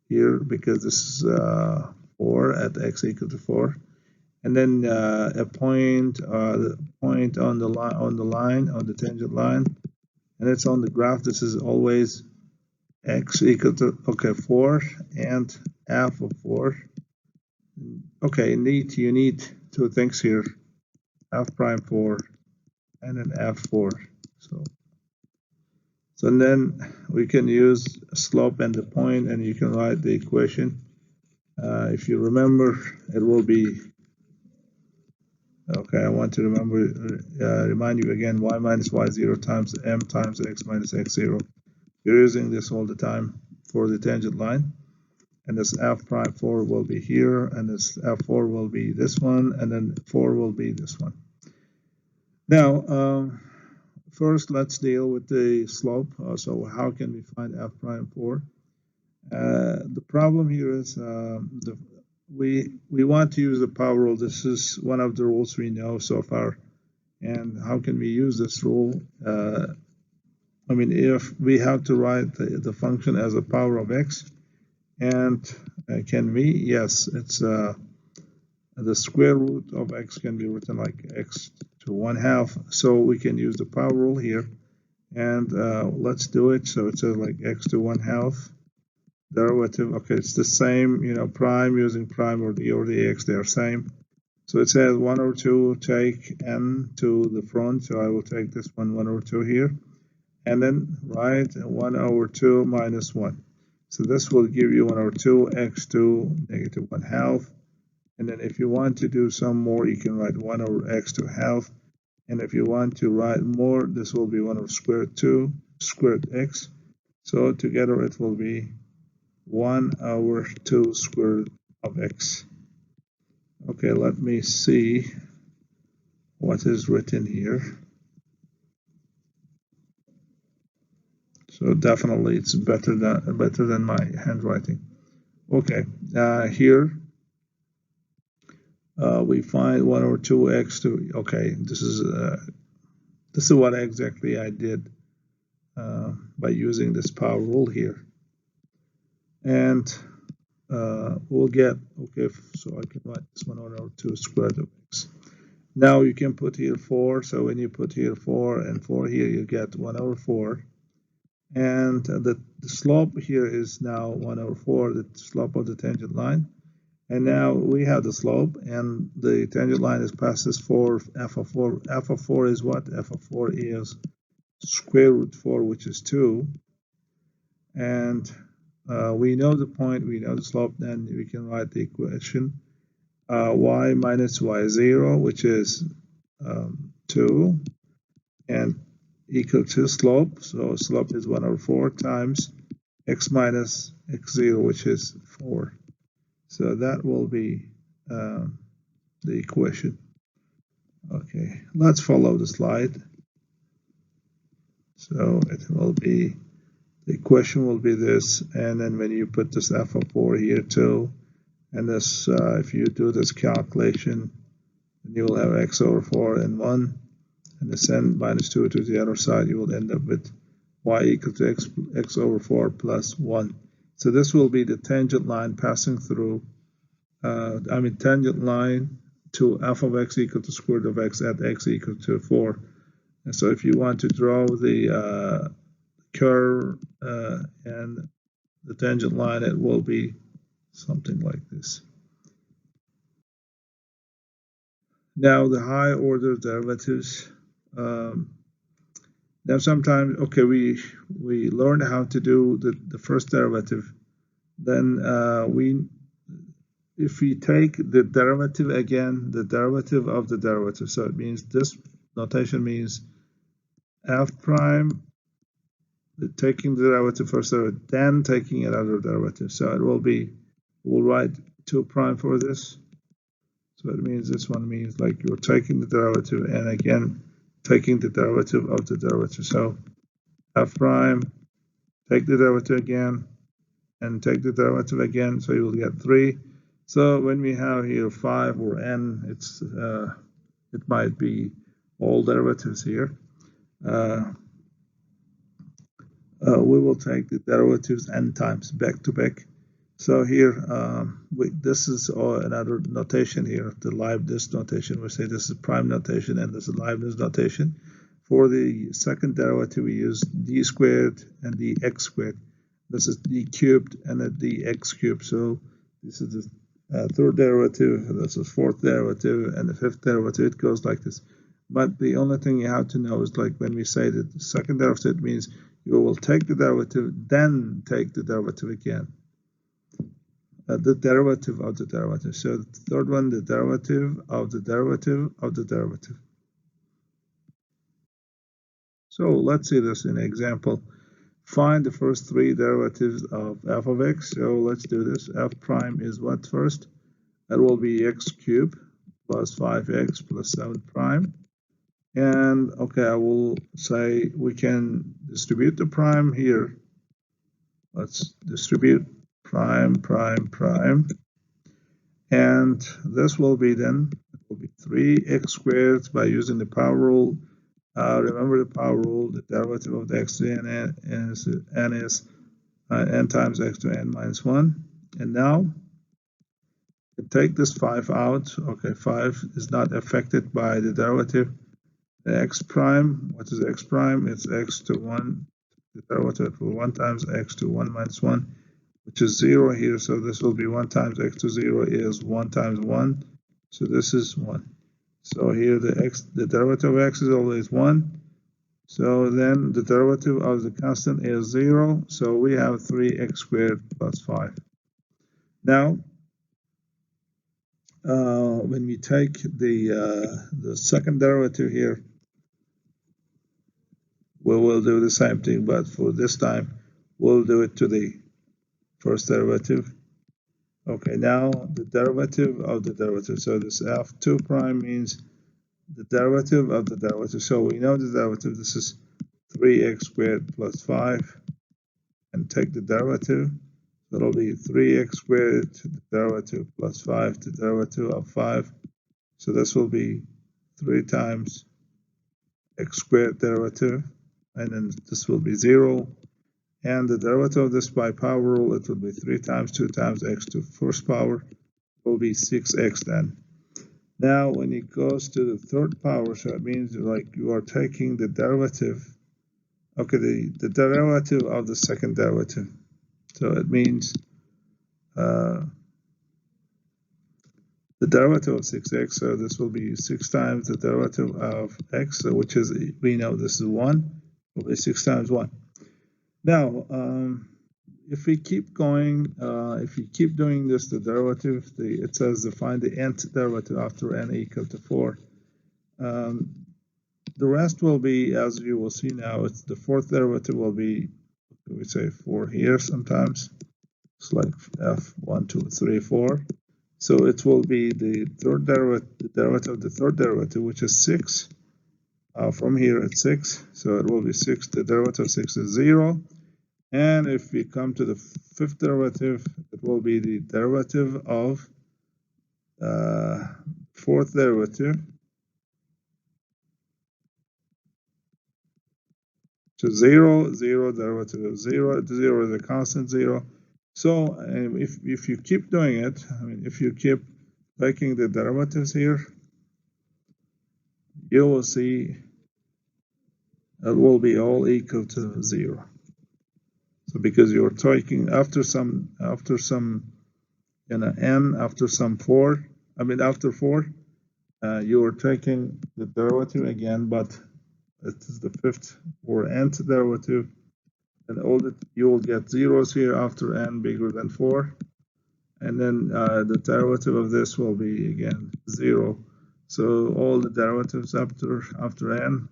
here, because this is 4 at x equal to 4, and then a point, the point on the line on the tangent line, and it's on the graph. This is always x equal to 4 and f of 4. Okay, you need two things here, f prime 4 and then f4. So then we can use slope and the point, and you can write the equation. If you remember, it will be, okay, I want to remind you again, y minus y0 times m times x minus x0. You're using this all the time for the tangent line. And this f prime 4 will be here, and this f4 will be this one, and then 4 will be this one. Now, first let's deal with the slope. So how can we find f prime 4? The problem here is we want to use the power rule. This is one of the rules we know so far. And how can we use this rule? I mean, if we have to write the function as a power of x, and can we? Yes, it's the square root of x can be written like x to 1/2. So we can use the power rule here, and let's do it. So it says like x to 1/2 derivative. Okay, it's the same, you know, prime using prime or the x, they are same. So it says 1 over 2, take n to the front. So I will take this 1 over 2 here, and then write 1 over 2 minus 1. So this will give you 1 over 2 x to negative 1/2. And then if you want to do some more, you can write 1 over x to 1/2. And if you want to write more, this will be 1 over squared 2 squared x. So together it will be 1 over 2 square root of x. Okay, let me see what is written here. So definitely it's better than my handwriting. Okay, here we find 1 over 2x to, okay, this is what exactly I did by using this power rule here. And we'll get, okay, so I can write this 1 over 2 squared of x. Now you can put here 4, so when you put here 4 and 4 here, you get 1 over 4. And the slope here is now 1 over 4, the slope of the tangent line. And now we have the slope, and the tangent line is past this 4, f of 4. F of 4 is what? F of 4 is square root 4, which is 2. And we know the point, we know the slope, then we can write the equation. Y minus y0, which is 2, and equal to slope. So slope is 1 over 4 times x minus x0, which is 4. So that will be the equation. Okay, let's follow the slide. So it will be, the equation will be this, and then when you put this f of 4 here too, and this, if you do this calculation, then you will have x over 4 and 1, and send minus 2 to the other side, you will end up with y equal to x over 4 plus 1. So this will be the tangent line passing through, tangent line to f of x equal to square root of x at x equal to 4. And so if you want to draw the curve and the tangent line, it will be something like this. Now the high order derivatives. Now sometimes, okay, we learned how to do the first derivative. Then if we take the derivative again, the derivative of the derivative, so it means this notation means f prime, taking the derivative first, then taking another derivative. So it will be, we'll write 2 prime for this. So it means this one means like you're taking the derivative and again taking the derivative of the derivative. So f prime, take the derivative again, and take the derivative again, so you will get 3. So when we have here 5 or n, it's it might be all derivatives here. we will take the derivatives n times back to back. So here, this is another notation here, the Leibniz notation. We say this is prime notation and this is Leibniz notation. For the second derivative, we use d squared and the x squared. This is d cubed and the x cubed. So this is the third derivative, this is fourth derivative, and the fifth derivative. It goes like this. But the only thing you have to know is, like, when we say that the second derivative, it means you will take the derivative, then take the derivative again. The derivative of the derivative. So the third one, the derivative of the derivative of the derivative. So let's see this in an example. Find the first three derivatives of f of x. So let's do this. F prime is what first? That will be x cubed plus 5x plus 7 prime. And okay, I will say we can distribute the prime here. Let's distribute prime, prime, prime. And this will be then, it will be 3x squared by using the power rule. Remember the power rule, the derivative of the x to n is n times x to n minus 1. And now, take this 5 out. Okay, 5 is not affected by the derivative. The x prime, what is x prime? It's x to 1, the derivative for 1 times x to 1 minus 1, which is 0 here. So this will be 1 times x to 0 is 1 times 1. So this is 1. So here the derivative of x is always 1. So then the derivative of the constant is 0. So we have 3x squared plus 5. Now, when we take the second derivative here, we will do the same thing, but for this time, we'll do it to the first derivative. Okay, now the derivative of the derivative. So this f2 prime means the derivative of the derivative. So we know the derivative. This is 3x squared plus 5. And take the derivative. So it'll be 3x squared to the derivative plus 5 to the derivative of 5. So this will be 3 times x squared derivative. And then this will be 0. And the derivative of this by power rule, it will be 3 times 2 times x to first power, will be 6x then. Now, when it goes to the third power, so it means like you are taking the derivative, okay, the derivative of the second derivative. So it means the derivative of 6x, so this will be 6 times the derivative of x, which is, we know this is 1, will be 6 times 1. Now, if we keep going, if you keep doing this, the derivative, it says to find the nth derivative after n equal to 4. The rest will be, as you will see now, it's the fourth derivative will be, we say 4 here sometimes. It's like f1, 2, 3, 4. So it will be the third derivative, the derivative of the third derivative, which is 6. From here it's 6, so it will be 6. The derivative of 6 is 0. And if we come to the fifth derivative, it will be the derivative of fourth derivative. So 0, 0, derivative of 0, 0 is a constant 0. So if you keep doing it, I mean, if you keep taking the derivatives here, you will see it will be all equal to 0. So because you're taking after some you know, n after some 4, I mean after 4, you are taking the derivative again, but it is the fifth or nth derivative, and all that you will get zeros here after n bigger than 4, and then the derivative of this will be again 0. So all the derivatives after n,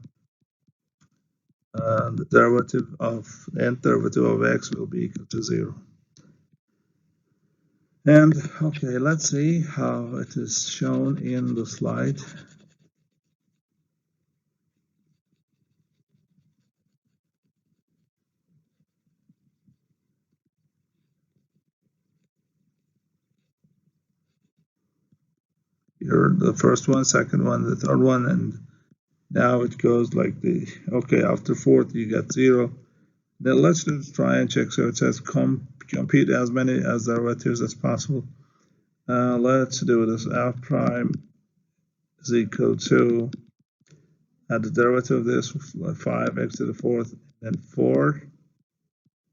the derivative of nth derivative of x will be equal to 0. And okay, let's see how it is shown in the slide. Here, the first one, second one, the third one, and now it goes like the, okay, after fourth you get 0, Then let's just try and check. So it says compute as many as derivatives as possible. Let's do this. F prime is equal to the derivative of this 5x to the fourth, and 4.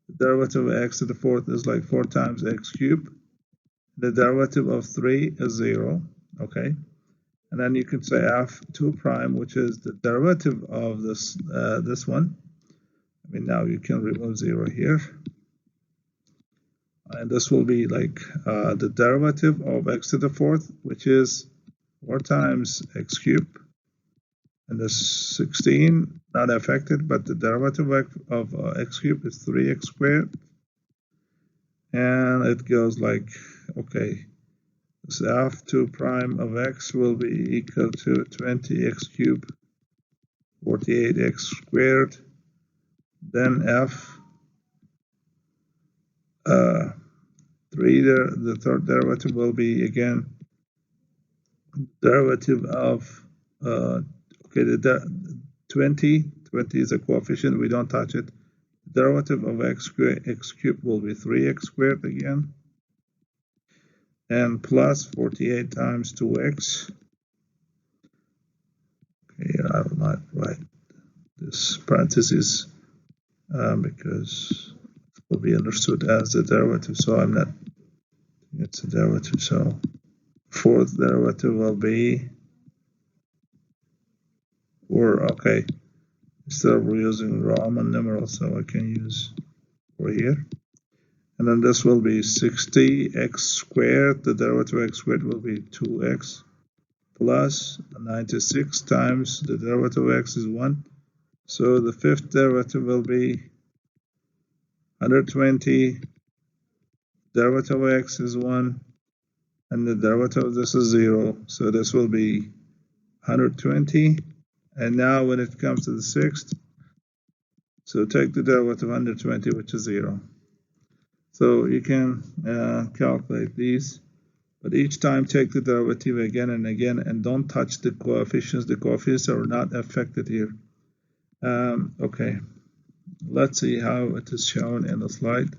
The derivative of x to the fourth is like 4 times x cubed. The derivative of 3 is 0. Okay. And then you can say f2 prime, which is the derivative of this one. I mean, now you can remove 0 here. And this will be like the derivative of x to the fourth, which is 4 times x cubed. And the 16 not affected, but the derivative of x cubed is 3x squared. And it goes like, okay, so f2 prime of x will be equal to 20x cubed, 48x squared. Then f3, the third derivative will be again derivative of okay, the 20 is a coefficient, we don't touch it. The derivative of x cubed will be 3x squared again, and plus 48 times 2x. Okay, I will not write this parentheses because it will be understood as the derivative, so I'm not, it's a derivative, so fourth derivative will be, or okay, instead of using Roman numerals, so I can use over here. And then this will be 60x squared, the derivative of x squared will be 2x, plus 96 times the derivative of x is 1. So the fifth derivative will be 120, derivative of x is 1, and the derivative of this is 0. So this will be 120. And now when it comes to the sixth, so take the derivative of 120, which is 0. So you can calculate these, but each time take the derivative again and again, and don't touch the coefficients. The coefficients are not affected here. Okay, let's see how it is shown in the slide.